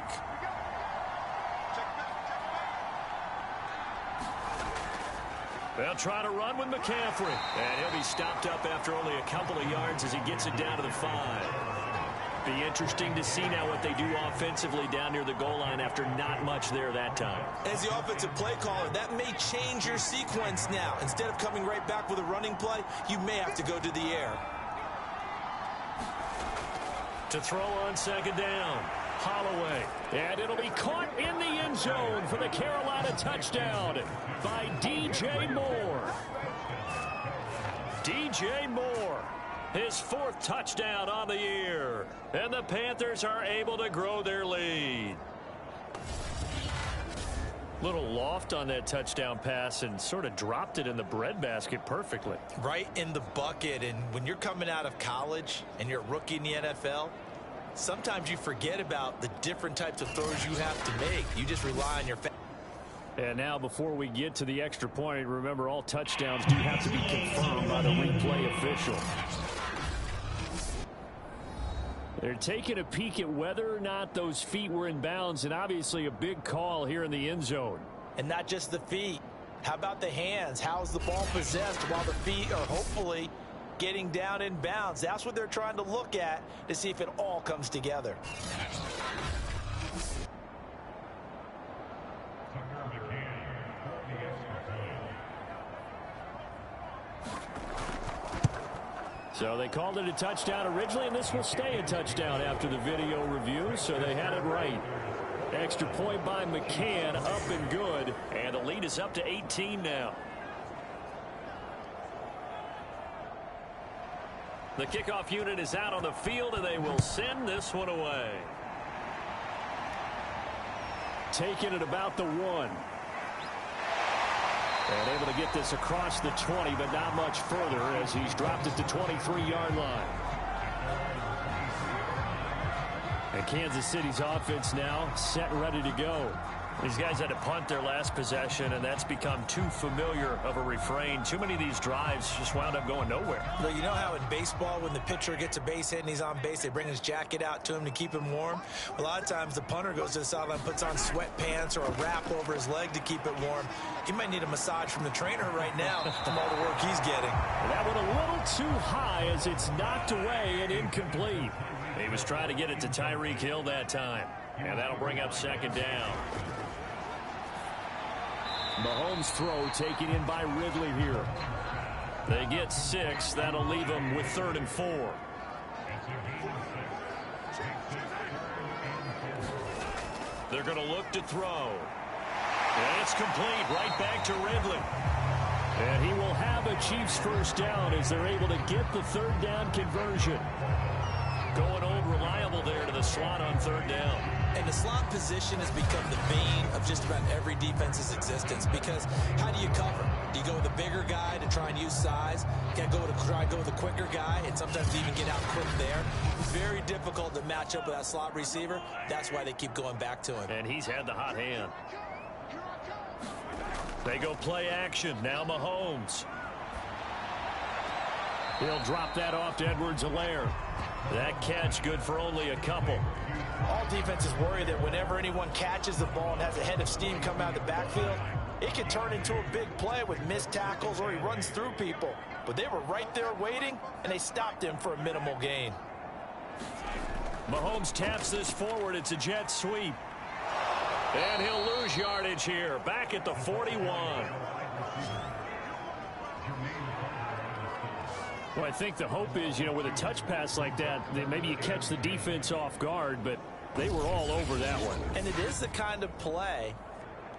They'll try to run with McCaffrey. And he'll be stopped up after only a couple of yards as he gets it down to the 5. Be interesting to see now what they do offensively down near the goal line after not much there that time. As the offensive play caller, that may change your sequence now. Instead of coming right back with a running play, you may have to go to the air. To throw on second down, Holloway. And it'll be caught in the end zone for the Carolina touchdown by DJ Moore. DJ Moore, his 4th touchdown on the year. And the Panthers are able to grow their lead. Little loft on that touchdown pass and sort of dropped it in the breadbasket perfectly. Right in the bucket. And when you're coming out of college and you're a rookie in the NFL, sometimes you forget about the different types of throws you have to make. You just rely on your... And now before we get to the extra point, remember all touchdowns do have to be confirmed by the replay official. They're taking a peek at whether or not those feet were in bounds, and obviously a big call here in the end zone. And not just the feet. How about the hands? How's the ball possessed while the feet are hopefully getting down in bounds? That's what they're trying to look at to see if it all comes together. So they called it a touchdown originally, and this will stay a touchdown after the video review, so they had it right. Extra point by McCann, up and good, and the lead is up to 18 now. The kickoff unit is out on the field, and they will send this one away. Taking it about the 1. And able to get this across the 20, but not much further as he's dropped it to 23-yard line. And Kansas City's offense now set and ready to go. These guys had to punt their last possession, and that's become too familiar of a refrain. Too many of these drives just wound up going nowhere. Well, you know how in baseball, when the pitcher gets a base hit and he's on base, they bring his jacket out to him to keep him warm? A lot of times the punter goes to the sideline, puts on sweatpants or a wrap over his leg to keep it warm. He might need a massage from the trainer right now from all the work he's getting. That one a little too high as it's knocked away and incomplete. He was trying to get it to Tyreek Hill that time. And that'll bring up second down. Mahomes' throw taken in by Ridley here. They get 6. That'll leave them with 3rd and 4. They're going to look to throw. And it's complete right back to Ridley. And he will have a Chiefs first down as they're able to get the 3rd down conversion. Going old reliable there to the slot on 3rd down. And the slot position has become the bane of just about every defense's existence, because how do you cover? Do you go with the bigger guy to try and use size? You got to try and go with the quicker guy and sometimes even get out quick there. Very difficult to match up with that slot receiver. That's why they keep going back to him. And he's had the hot hand. They go play action. Now Mahomes. He'll drop that off to Edwards-Helaire. That catch good for only a couple. All defenses worry that whenever anyone catches the ball and has a head of steam come out of the backfield, it can turn into a big play with missed tackles or he runs through people. But they were right there waiting, and they stopped him for a minimal gain. Mahomes taps this forward. It's a jet sweep. And he'll lose yardage here. Back at the 41. Well, I think the hope is, with a touch pass like that maybe you catch the defense off guard, but they were all over that one. And it is the kind of play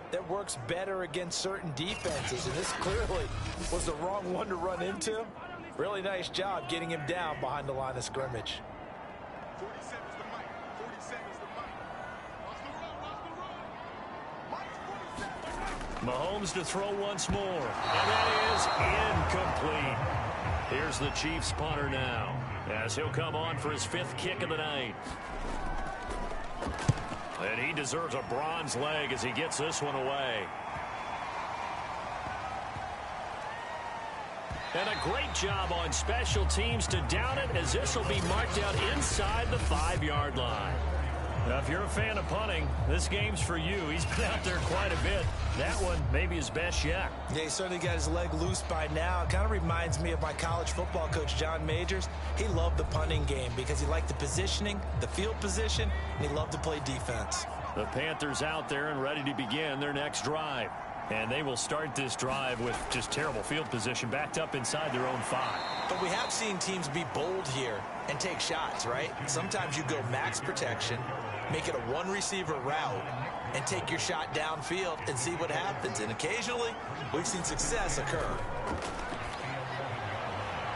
that works better against certain defenses, and this clearly was the wrong one to run into. Really nice job getting him down behind the line of scrimmage. Mahomes to throw once more, and that is incomplete. Here's the Chiefs punter now, as he'll come on for his 5th kick of the night. And he deserves a bronze leg as he gets this one away. And a great job on special teams to down it, as this will be marked out inside the 5-yard line. Now, if you're a fan of punting, this game's for you. He's been out there quite a bit. That one maybe his best yet. Yeah, he certainly got his leg loose by now. It kind of reminds me of my college football coach, John Majors. He loved the punting game because he liked the positioning, the field position, and he loved to play defense. The Panthers out there and ready to begin their next drive. And they will start this drive with just terrible field position, backed up inside their own 5. But we have seen teams be bold here and take shots, right? Sometimes you go max protection, make it a one-receiver route, and take your shot downfield and see what happens. And occasionally, we've seen success occur.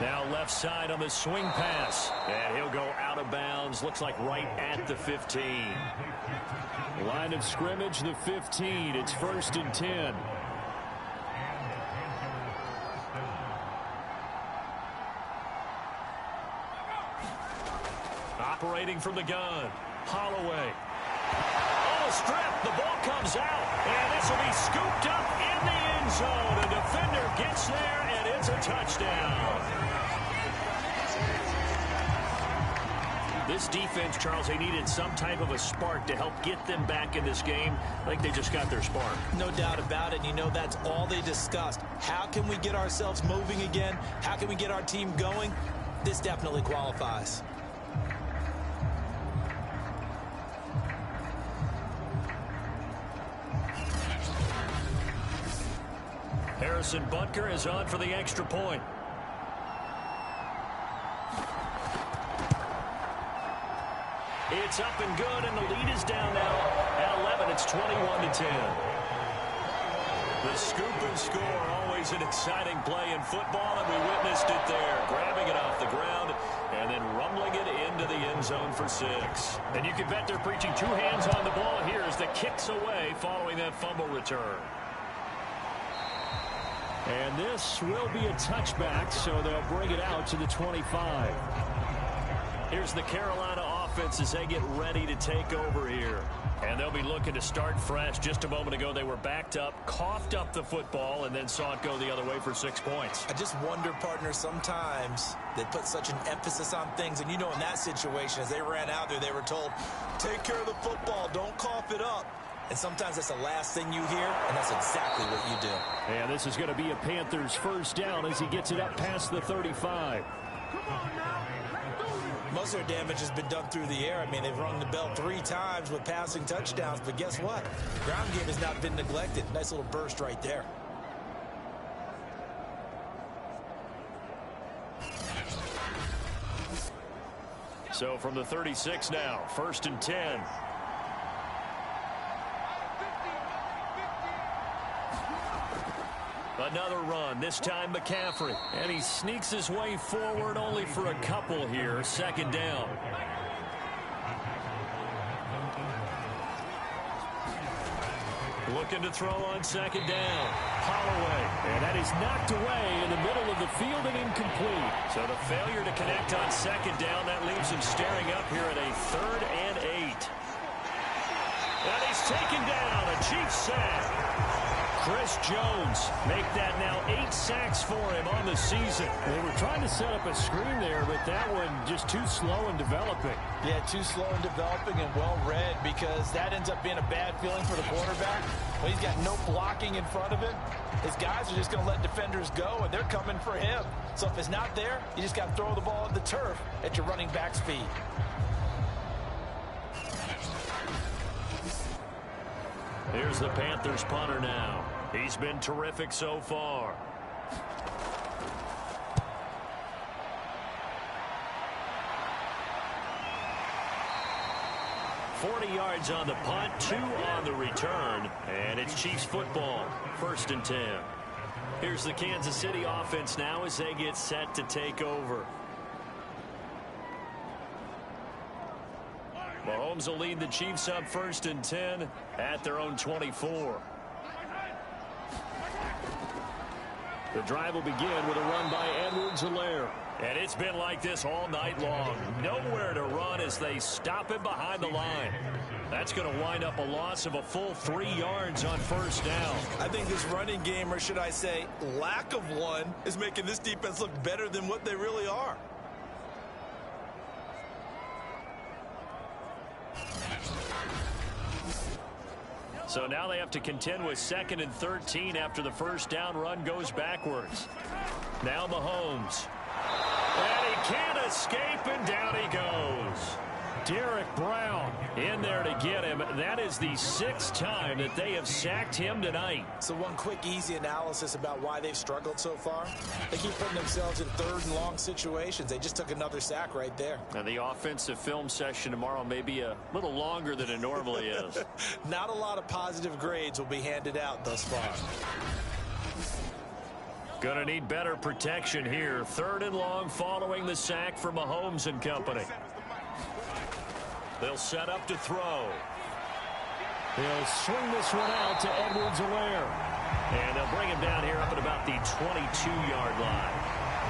Now left side on the swing pass. And he'll go out of bounds. Looks like right at the 15. Line of scrimmage, the 15. It's 1st and 10. Operating from the gun. Holloway. On a strip, the ball comes out, and this will be scooped up in the end zone. A defender gets there, and it's a touchdown. This defense, Charles, they needed some type of a spark to help get them back in this game. I think they just got their spark. No doubt about it. That's all they discussed. How can we get ourselves moving again? How can we get our team going? This definitely qualifies. Harrison Butker is on for the extra point. It's up and good, and the lead is down now at 11. It's 21-10. The scoop and score, always an exciting play in football, and we witnessed it there. Grabbing it off the ground and then rumbling it into the end zone for 6. And you can bet they're preaching 2 hands on the ball here as the kick's away following that fumble return. And this will be a touchback, so they'll bring it out to the 25. Here's the Carolina offense. offense as they get ready to take over here. And they'll be looking to start fresh. Just a moment ago, they were backed up, coughed up the football, and then saw it go the other way for 6 points. I just wonder, partner, sometimes they put such an emphasis on things. And, you know, in that situation, as they ran out there, they were told, take care of the football, don't cough it up. And sometimes that's the last thing you hear, and that's exactly what you do. And this is going to be a Panthers first down as he gets it up past the 35. Most of their damage has been done through the air. I mean, they've rung the bell 3 times with passing touchdowns, but guess what? Ground game has not been neglected. Nice little burst right there. So from the 36 now, 1st and 10. Another run, this time McCaffrey. And he sneaks his way forward only for a couple here. 2nd down. Looking to throw on 2nd down. Holloway. And that is knocked away in the middle of the field and incomplete. So the failure to connect on 2nd down, that leaves him staring up here at a 3rd and 8. And he's taken down. A Chiefs sack. Chris Jones make that now 8 sacks for him on the season. They were trying to set up a screen there, but that one just too slow in developing. Yeah, too slow in developing and well read, because that ends up being a bad feeling for the quarterback. When he's got no blocking in front of him, his guys are just going to let defenders go, and they're coming for him. So if it's not there, you just got to throw the ball at the turf at your running back speed. Here's the Panthers punter now. He's been terrific so far. $40 yards on the punt, 2 on the return, and it's Chiefs football, 1st and 10. Here's the Kansas City offense now as they get set to take over. Mahomes will lead the Chiefs up 1st and 10 at their own 24. The drive will begin with a run by Edwards-Helaire. And it's been like this all night long. Nowhere to run as they stop him behind the line. That's going to wind up a loss of a full 3 yards on 1st down. I think this running game, or should I say lack of one, is making this defense look better than what they really are. So now they have to contend with 2nd and 13 after the 1st down run goes backwards. Now Mahomes. And he can't escape, and down he goes. Derek Brown in there to get him. That is the 6th time that they have sacked him tonight. So one quick, easy analysis about why they've struggled so far. They keep putting themselves in 3rd and long situations. They just took another sack right there. And the offensive film session tomorrow may be a little longer than it normally is. Not a lot of positive grades will be handed out thus far. Gonna need better protection here. 3rd and long following the sack for Mahomes and company. They'll set up to throw. They'll swing this one out to Edwards-Helaire. And they'll bring him down here up at about the 22-yard line.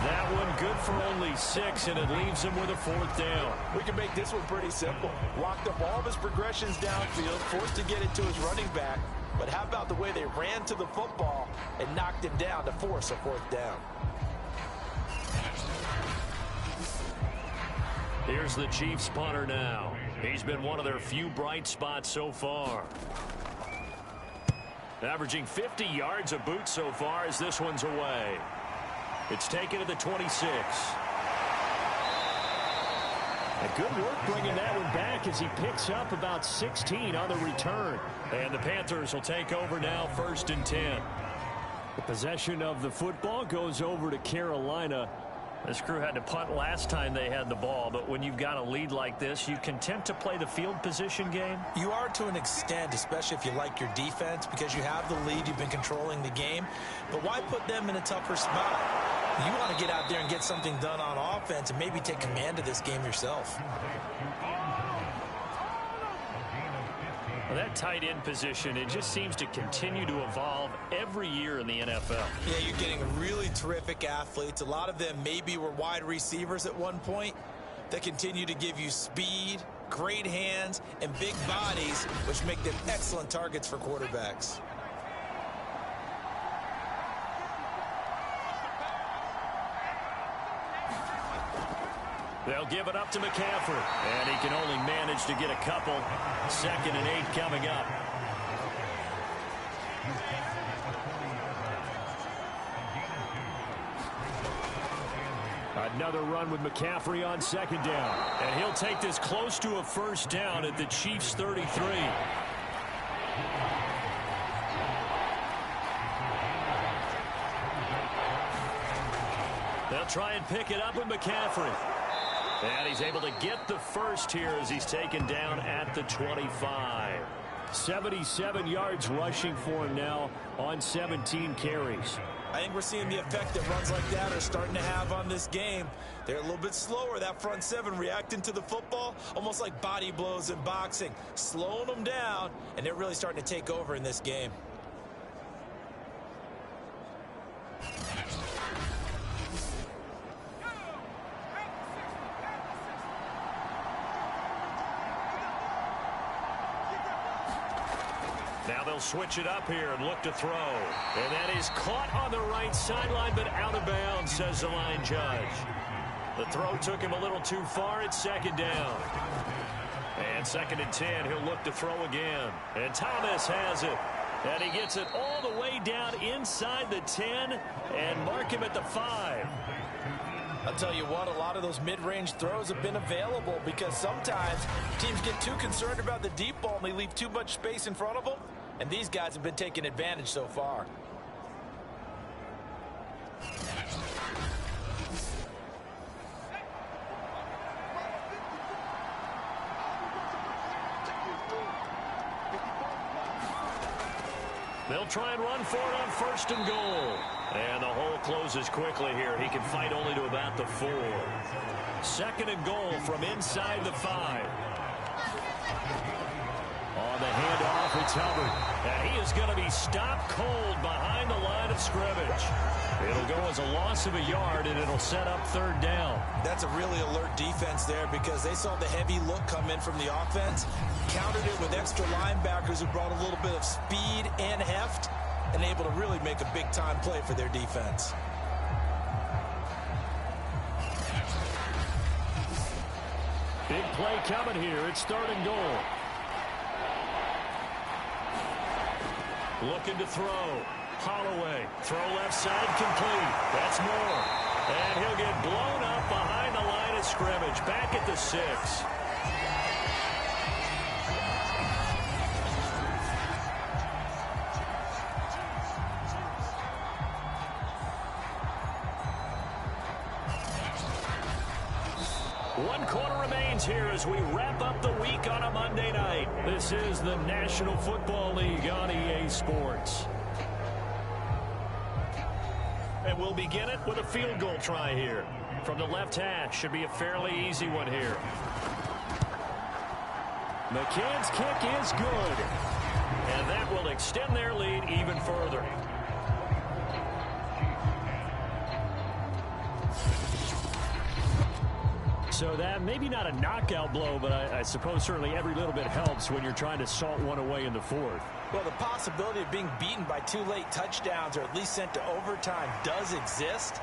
That one good for only 6, and it leaves him with a 4th down. We can make this one pretty simple. Locked up all of his progressions downfield, forced to get it to his running back. But how about the way they ran to the football and knocked him down to force a 4th down? Here's the Chiefs punter now. He's been one of their few bright spots so far. Averaging 50 yards a boot so far as this one's away. It's taken to the 26. And good work bringing that one back as he picks up about 16 on the return. And the Panthers will take over now, 1st and 10. The possession of the football goes over to Carolina. This crew had to punt last time they had the ball, but when you've got a lead like this, you content to play the field position game? You are to an extent, especially if you like your defense, because you have the lead, you've been controlling the game. But why put them in a tougher spot? You want to get out there and get something done on offense and maybe take command of this game yourself. Well, that tight end position, it just seems to continue to evolve every year in the NFL. Yeah, you're getting really terrific athletes. A lot of them maybe were wide receivers at one point that continue to give you speed great hands, and big bodies, which make them excellent targets for quarterbacks. They'll give it up to McCaffrey, and he can only manage to get a couple. 2nd and 8 coming up. Another run with McCaffrey on 2nd down, and he'll take this close to a 1st down at the Chiefs' 33. They'll try and pick it up with McCaffrey. And he's able to get the 1st here as he's taken down at the 25. 77 yards rushing for him now on 17 carries. I think we're seeing the effect that runs like that are starting to have on this game. They're a little bit slower, that front 7 reacting to the football, almost like body blows in boxing, slowing them down, and they're really starting to take over in this game. Now they'll switch it up here and look to throw. And that is caught on the right sideline, but out of bounds, says the line judge. The throw took him a little too far. It's 2nd down. And 2nd and 10, he'll look to throw again. And Thomas has it. And he gets it all the way down inside the 10 and mark him at the 5. I'll tell you what, a lot of those mid-range throws have been available because sometimes teams get too concerned about the deep ball and they leave too much space in front of them. And these guys have been taking advantage so far. They'll try and run for it on 1st and goal. And the hole closes quickly here. He can fight only to about the 4. 2nd and goal from inside the 5. On the handoff, it's Hubbard. And he is going to be stopped cold behind the line of scrimmage. It'll go as a loss of a yard, and it'll set up 3rd down. That's a really alert defense there because they saw the heavy look come in from the offense, countered it with extra linebackers who brought a little bit of speed and heft, and able to really make a big-time play for their defense. Big play coming here. It's 3rd and goal. Looking to throw. Holloway. Throw left side complete. That's Moore. And he'll get blown up behind the line of scrimmage. Back at the 6. One quarter remains here as we wrap up the week on a Monday night. This is the National Football League on EA Sports. And we'll begin it with a field goal try here. From the left hash, should be a fairly easy one here. McCann's kick is good. And that will extend their lead even further. So that maybe not a knockout blow, but I suppose certainly every little bit helps when you're trying to salt one away in the 4th. Well, the possibility of being beaten by 2 late touchdowns or at least sent to overtime does exist.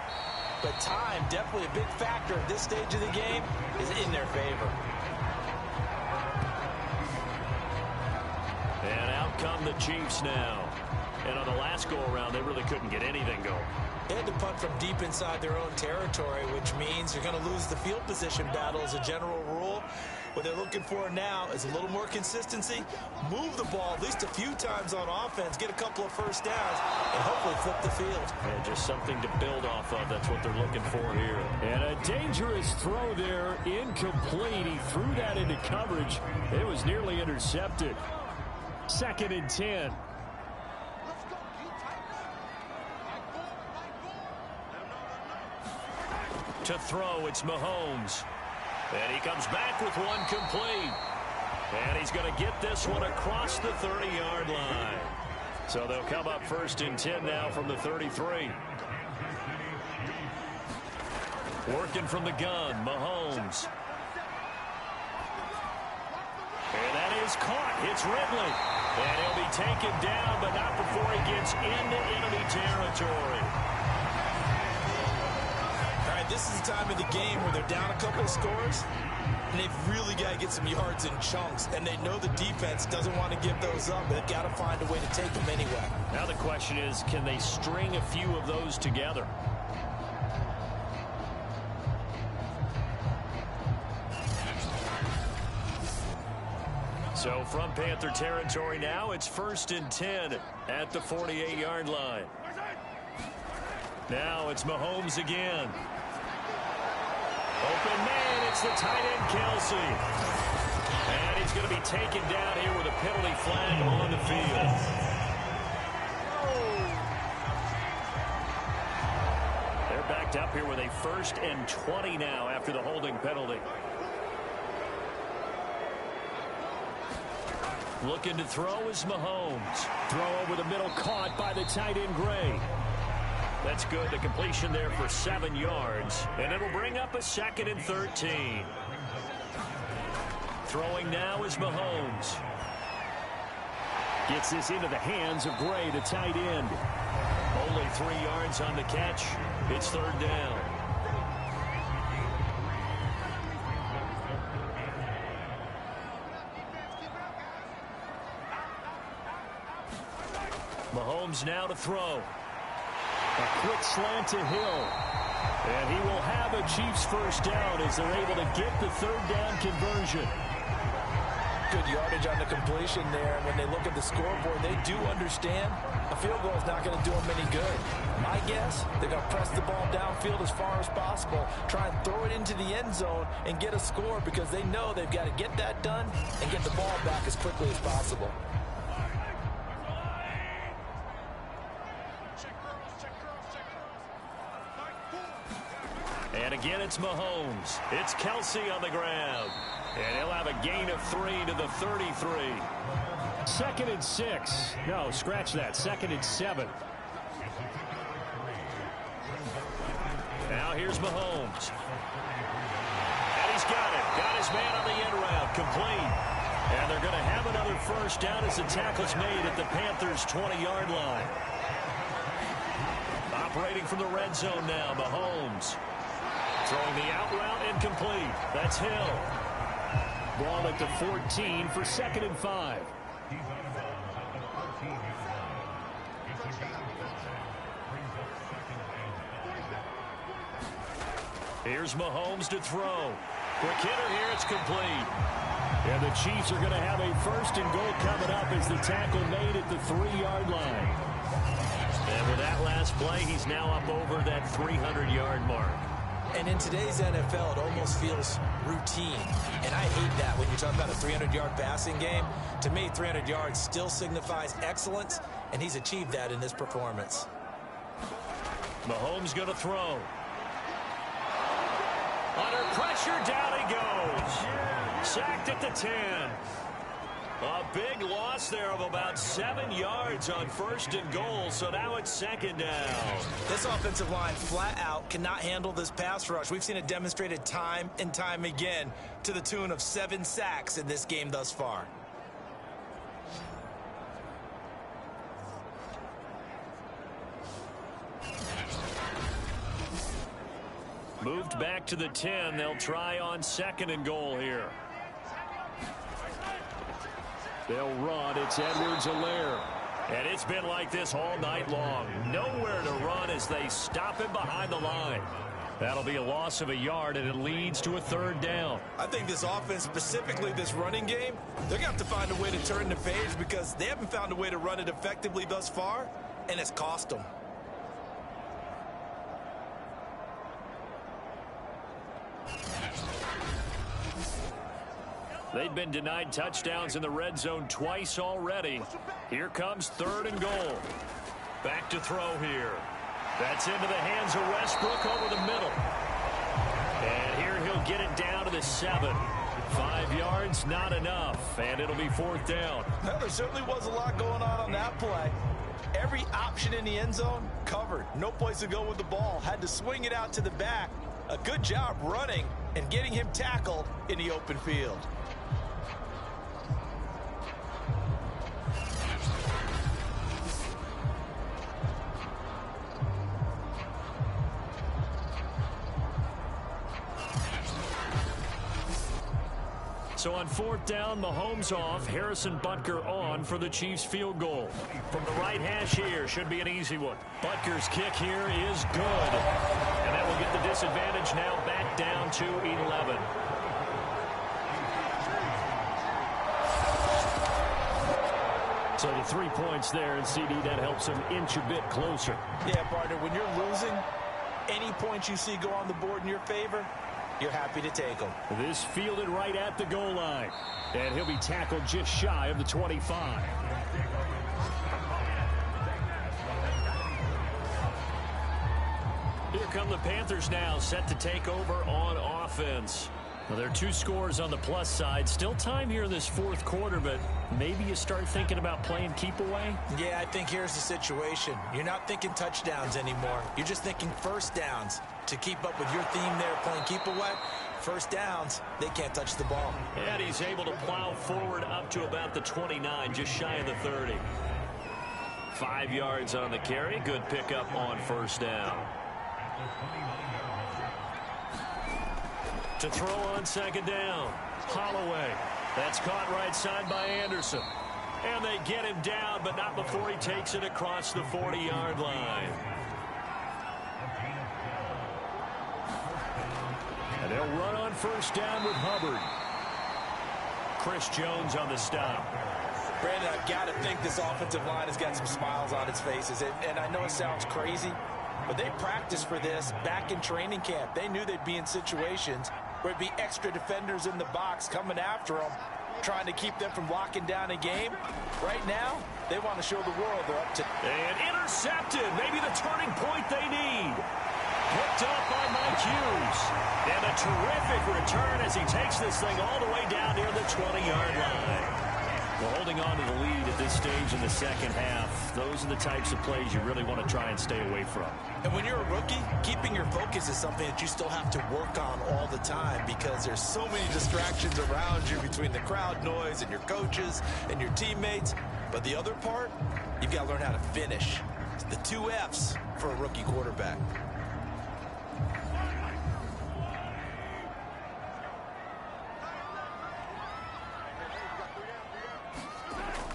But time, definitely a big factor at this stage of the game, is in their favor. And out come the Chiefs now. And on the last go-around, they really couldn't get anything going. They had to punt from deep inside their own territory, which means you're going to lose the field position battle as a general rule. What they're looking for now is a little more consistency, move the ball at least a few times on offense, get a couple of 1st downs, and hopefully flip the field. Yeah, just something to build off of. That's what they're looking for here. And a dangerous throw there, incomplete. He threw that into coverage. It was nearly intercepted. 2nd and 10. To throw, it's Mahomes. And he comes back with one complete. And he's going to get this one across the 30-yard line. So they'll come up 1st and 10 now from the 33. Working from the gun, Mahomes. is caught. Hits Ridley. And he'll be taken down, but not before he gets into enemy territory. All right, this is the time of the game where they're down a couple of scores, and they've really got to get some yards in chunks, and they know the defense doesn't want to give those up, but they've got to find a way to take them anyway. Now the question is, can they string a few of those together? So from Panther territory now, it's 1st and 10 at the 48-yard line. Now it's Mahomes again. Open man, it's the tight end Kelsey. And he's going to be taken down here with a penalty flag on the field. They're backed up here with a 1st and 20 now after the holding penalty. Looking to throw is Mahomes. Throw over the middle, caught by the tight end Gray. That's good. The completion there for 7 yards. And it'll bring up a 2nd and 13. Throwing now is Mahomes. Gets this into the hands of Gray, the tight end. Only 3 yards on the catch. It's 3rd down. Mahomes now to throw. A quick slant to Hill. And he will have a Chiefs 1st down as they're able to get the 3rd down conversion. Good yardage on the completion there. When they look at the scoreboard, they do understand a field goal is not going to do them any good. My guess, they're going to press the ball downfield as far as possible, try and throw it into the end zone and get a score because they know they've got to get that done and get the ball back as quickly as possible. And again, it's Mahomes. It's Kelsey on the ground. And he'll have a gain of 3 to the 33. 2nd and 6. No, scratch that. 2nd and 7. Now here's Mahomes. And he's got it. Got his man on the end route. Complete. And they're going to have another 1st down as the tackle's made at the Panthers' 20-yard line. Operating from the red zone now, Mahomes. Throwing the out route, incomplete. That's Hill. Ball at the 14 for 2nd and 5. Here's Mahomes to throw. Quick hitter here, it's complete. And the Chiefs are going to have a 1st and goal coming up as the tackle made at the 3-yard line. And with that last play, he's now up over that 300-yard mark. And in today's NFL, it almost feels routine. And I hate that when you talk about a 300-yard passing game. To me, 300 yards still signifies excellence, and he's achieved that in this performance. Mahomes going to throw. Under pressure, down he goes. Sacked at the 10. A big loss there of about 7 yards on 1st and goal, so now it's 2nd down. This offensive line flat out cannot handle this pass rush. We've seen it demonstrated time and time again to the tune of 7 sacks in this game thus far. Moved back to the 10. They'll try on 2nd and goal here. They'll run. It's Edwards-Helaire. And it's been like this all night long. Nowhere to run as they stop him behind the line. That'll be a loss of a yard, and it leads to a 3rd down. I think this offense, specifically this running game, they're going to have to find a way to turn the page because they haven't found a way to run it effectively thus far, and it's cost them. They've been denied touchdowns in the red zone twice already. Here comes 3rd and goal. Back to throw here. That's into the hands of Westbrook over the middle. And here he'll get it down to the 7. 5 yards, not enough. And it'll be 4th down. Well, there certainly was a lot going on that play. Every option in the end zone covered. No place to go with the ball. Had to swing it out to the back. A good job running and getting him tackled in the open field. So on 4th down, Mahomes off, Harrison Butker on for the Chiefs field goal. From the right hash here, should be an easy one. Butker's kick here is good. And that will get the disadvantage now back down to 11. So the 3 points there, and CD, that helps him inch a bit closer. Yeah, partner, when you're losing, any points you see go on the board in your favor, you're happy to take them. This fielded right at the goal line. And he'll be tackled just shy of the 25. Here come the Panthers now, set to take over on offense. Well, there are 2 scores on the plus side. Still time here in this 4th quarter, but maybe you start thinking about playing keep away? Yeah, I think here's the situation. You're not thinking touchdowns anymore. You're just thinking first downs. To keep up with your theme there, playing keep away, first downs, they can't touch the ball. And he's able to plow forward up to about the 29, just shy of the 30. 5 yards on the carry. Good pickup on first down. To throw on 2nd down, Holloway. That's caught right side by Anderson. And they get him down, but not before he takes it across the 40-yard line. And they'll run on first down with Hubbard. Chris Jones on the stop. Brandon, I've got to think this offensive line has got some smiles on its faces. And I know it sounds crazy, but they practiced for this back in training camp. They knew they'd be in situations where it'd be extra defenders in the box coming after them, trying to keep them from locking down a game. Right now, they want to show the world they're up to. And intercepted. Maybe the turning point they need. Picked up by Mike Hughes. And a terrific return as he takes this thing all the way down near the 20-yard line. Well, holding on to the lead at this stage in the second half, those are the types of plays you really want to try and stay away from. And when you're a rookie, keeping your focus is something that you still have to work on all the time because there's so many distractions around you between the crowd noise and your coaches and your teammates. But the other part, you've got to learn how to finish. It's the 2 F's for a rookie quarterback.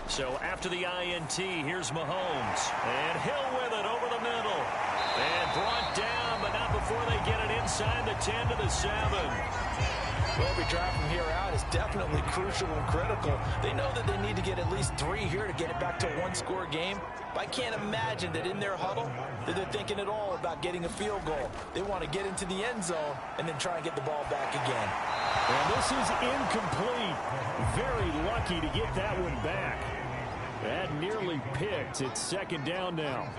So after the INT, here's Mahomes. And Hill with it over the middle. And brought down, but not before they get it inside the 10 to the 7. Well, every drive from here out is definitely crucial and critical. They know that they need to get at least 3 here to get it back to a 1-score game. But I can't imagine that in their huddle that they're thinking at all about getting a field goal. They want to get into the end zone and then try and get the ball back again. And this is incomplete. Very lucky to get that one back. That nearly picked. It's 2nd down now.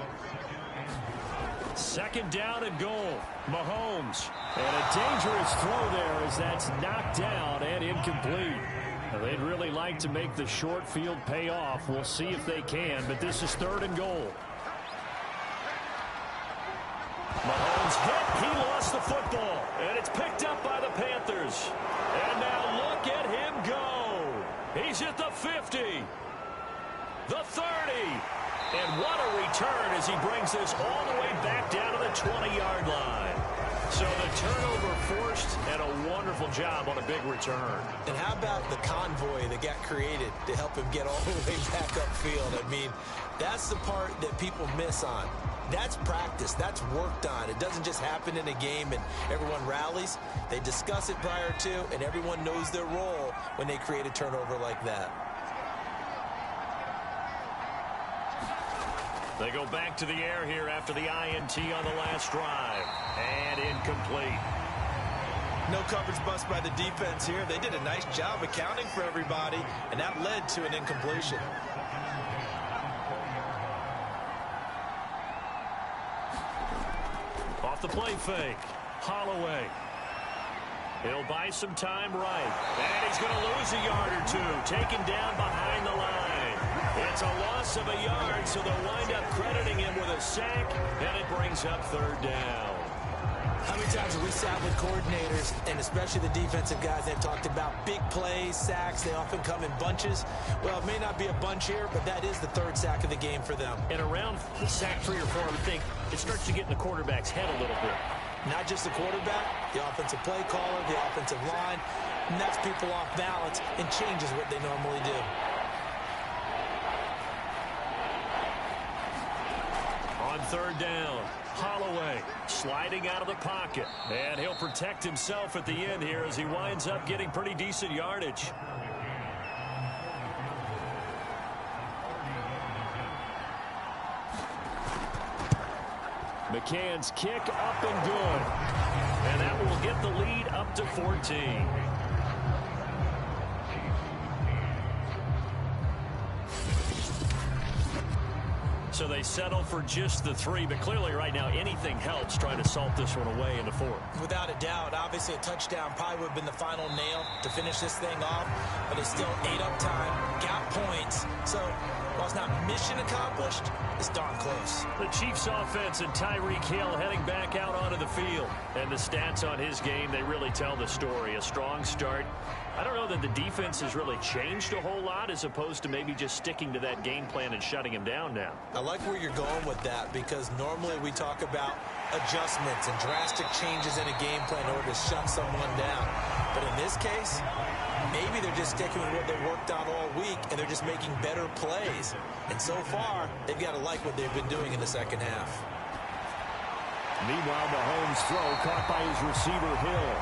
2nd down and goal. Mahomes. And a dangerous throw there as that's knocked down and incomplete. Now, they'd really like to make the short field pay off. We'll see if they can, but this is 3rd and goal. Mahomes hit. He lost the football. And it's picked up by the Panthers. And now look at him go. He's at the 50. The 30. And what a return as he brings this all the way back down to the 20-yard line. So the turnover forced and a wonderful job on a big return. And how about the convoy that got created to help him get all the way back upfield? I mean, that's the part that people miss on. That's practice. That's worked on. It doesn't just happen in a game and everyone rallies. They discuss it prior to, and everyone knows their role when they create a turnover like that. They go back to the air here after the INT on the last drive. And incomplete. No coverage bust by the defense here. They did a nice job accounting for everybody, and that led to an incompletion. Off the play fake. Holloway. He'll buy some time right. And he's going to lose a yard or two. Taken down behind the line. It's a loss of a yard, so they'll wind up crediting him with a sack, and it brings up 3rd down. How many times have we sat with coordinators, and especially the defensive guys, they've talked about big plays, sacks. They often come in bunches. Well, it may not be a bunch here, but that is the 3rd sack of the game for them. And around sack 3 or 4, I would think it starts to get in the quarterback's head a little bit. Not just the quarterback, the offensive play caller, the offensive line. knocks people off balance and changes what they normally do. On third down, Holloway sliding out of the pocket. And he'll protect himself at the end here as he winds up getting pretty decent yardage. McCann's kick up and good. And that will get the lead up to 14. So they settle for just the 3, but clearly right now anything helps trying to salt this one away into 4. Without a doubt, obviously a touchdown probably would have been the final nail to finish this thing off, but it's still ate up time, got points. So while it's not mission accomplished, it's darn close. The Chiefs offense and Tyreek Hill heading back out onto the field. And the stats on his game, they really tell the story. A strong start. I don't know that the defense has really changed a whole lot as opposed to maybe just sticking to that game plan and shutting him down now. I like where you're going with that because normally we talk about adjustments and drastic changes in a game plan in order to shut someone down. But in this case, maybe they're just sticking with what they worked on all week and they're just making better plays. And so far, they've got to like what they've been doing in the second half. Meanwhile, Mahomes' throw caught by his receiver, Hill.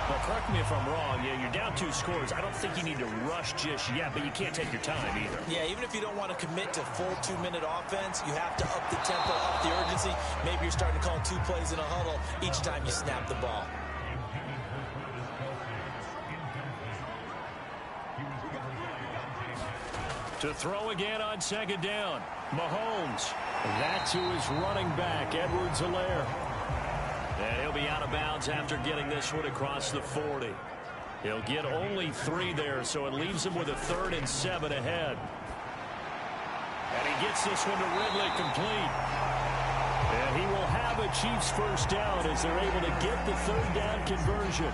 Well, correct me if I'm wrong. Yeah, you're down 2 scores. I don't think you need to rush just yet, but you can't take your time either. Yeah, even if you don't want to commit to full 2-minute offense, you have to up the tempo, up the urgency. Maybe you're starting to call 2 plays in a huddle each time you snap the ball. To throw again on second down, Mahomes. That's who is running back, Edwards-Helaire. And he'll be out of bounds after getting this one across the 40. He'll get only 3 there, so it leaves him with a 3rd and 7 ahead. And he gets this one to Ridley complete. And he will have a Chiefs first down as they're able to get the 3rd down conversion.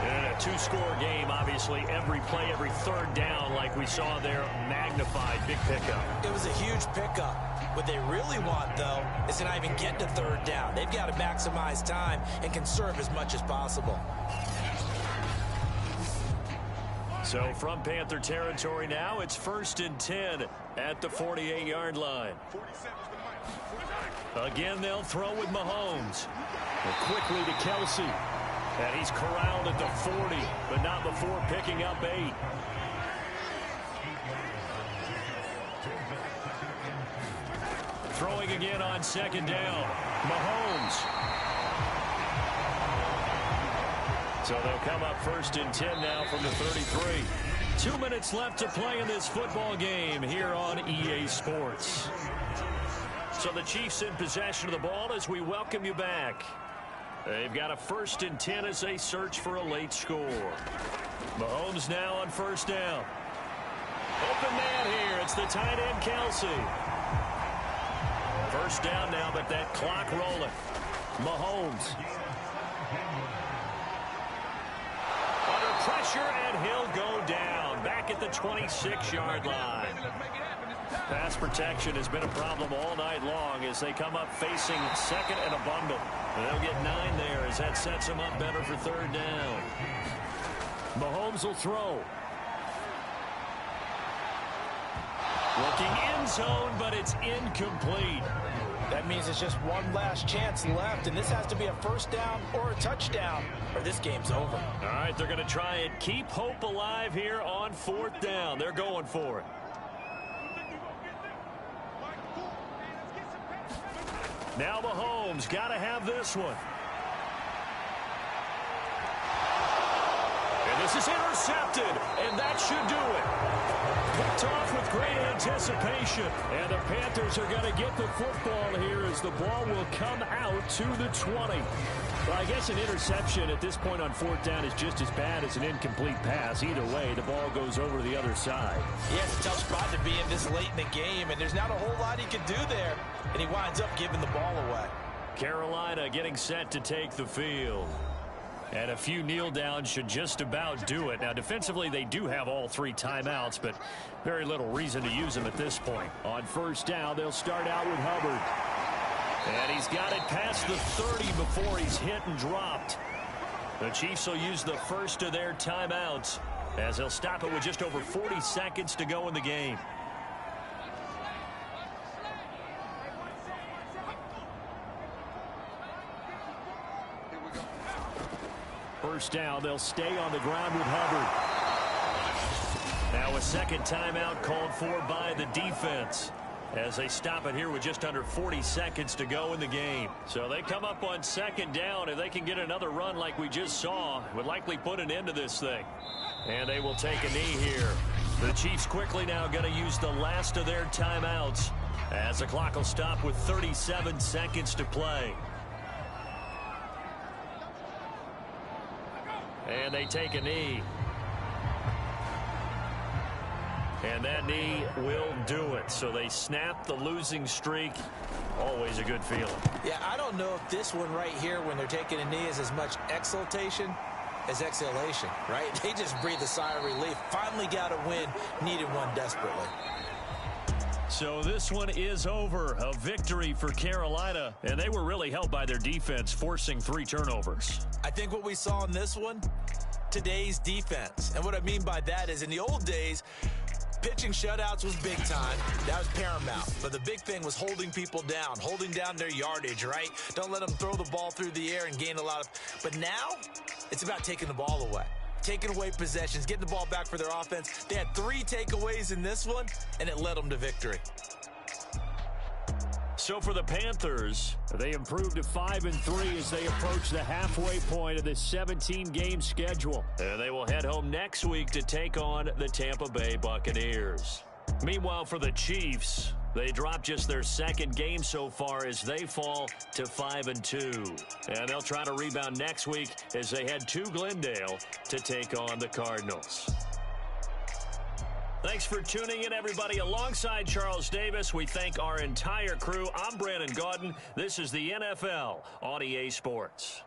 And a 2-score game, obviously, every play, every 3rd down, like we saw there, magnified, big pickup. It was a huge pickup. What they really want, though, is to not even get to 3rd down. They've got to maximize time and conserve as much as possible. So from Panther territory now, it's 1st and 10 at the 48-yard line. Again, they'll throw with Mahomes. And quickly to Kelsey. And he's corralled at the 40, but not before picking up 8. Throwing again on second down. Mahomes. So they'll come up 1st and 10 now from the 33. 2 minutes left to play in this football game here on EA Sports. So the Chiefs in possession of the ball as we welcome you back. They've got a 1st and 10 as they search for a late score. Mahomes now on 1st down. Open man here. It's the tight end, Kelsey. 1st down now, but that clock rolling. Mahomes. Under pressure, and he'll go down. Back at the 26-yard line. Pass protection has been a problem all night long as they come up facing 2nd and a bundle. And they'll get 9 there as that sets them up better for 3rd down. Mahomes will throw. Looking end zone, but it's incomplete. That means it's just one last chance left, and this has to be a 1st down or a touchdown, or this game's over. All right, they're going to try and keep hope alive here on 4th down. They're going for it. Now Mahomes got to have this one. And this is intercepted, and that should do it. Picked off with great anticipation. And the Panthers are going to get the football here as the ball will come out to the 20. Well, I guess an interception at this point on 4th down is just as bad as an incomplete pass. Either way, the ball goes over to the other side. Yeah, it's a tough spot to be in this late in the game, and there's not a whole lot he can do there. And he winds up giving the ball away. Carolina getting set to take the field. And a few kneel downs should just about do it. Now, defensively, they do have all 3 timeouts, but very little reason to use them at this point. On 1st down, they'll start out with Hubbard. And he's got it past the 30 before he's hit and dropped. The Chiefs will use the first of their timeouts as they'll stop it with just over 40 seconds to go in the game. First down, they'll stay on the ground with Hubbard. Now a second timeout called for by the defense as they stop it here with just under 40 seconds to go in the game. So they come up on second down. If they can get another run like we just saw, would likely put an end to this thing. And they will take a knee here. The Chiefs quickly now going to use the last of their timeouts as the clock will stop with 37 seconds to play. And they take a knee. And that knee will do it. So they snap the losing streak. Always a good feeling. Yeah, I don't know if this one right here, when they're taking a knee, is as much exultation as exhalation, right? They just breathe a sigh of relief. Finally got a win. Needed one desperately. So this one is over. A victory for Carolina. And they were really helped by their defense, forcing 3 turnovers. I think what we saw in this one, today's defense. And what I mean by that is in the old days, pitching shutouts was big time. That was paramount. But the big thing was holding people down, holding down their yardage, right? Don't let them throw the ball through the air and gain a lot of... But now, it's about taking the ball away. Taking away possessions, getting the ball back for their offense. They had 3 takeaways in this one, and it led them to victory. So for the Panthers, they improved to 5-3 as they approach the halfway point of this 17-game schedule. And they will head home next week to take on the Tampa Bay Buccaneers. Meanwhile, for the Chiefs, they dropped just their second game so far as they fall to 5-2. And they'll try to rebound next week as they head to Glendale to take on the Cardinals. Thanks for tuning in, everybody. Alongside Charles Davis, we thank our entire crew. I'm Brandon Gaudin. This is the NFL on EA Sports.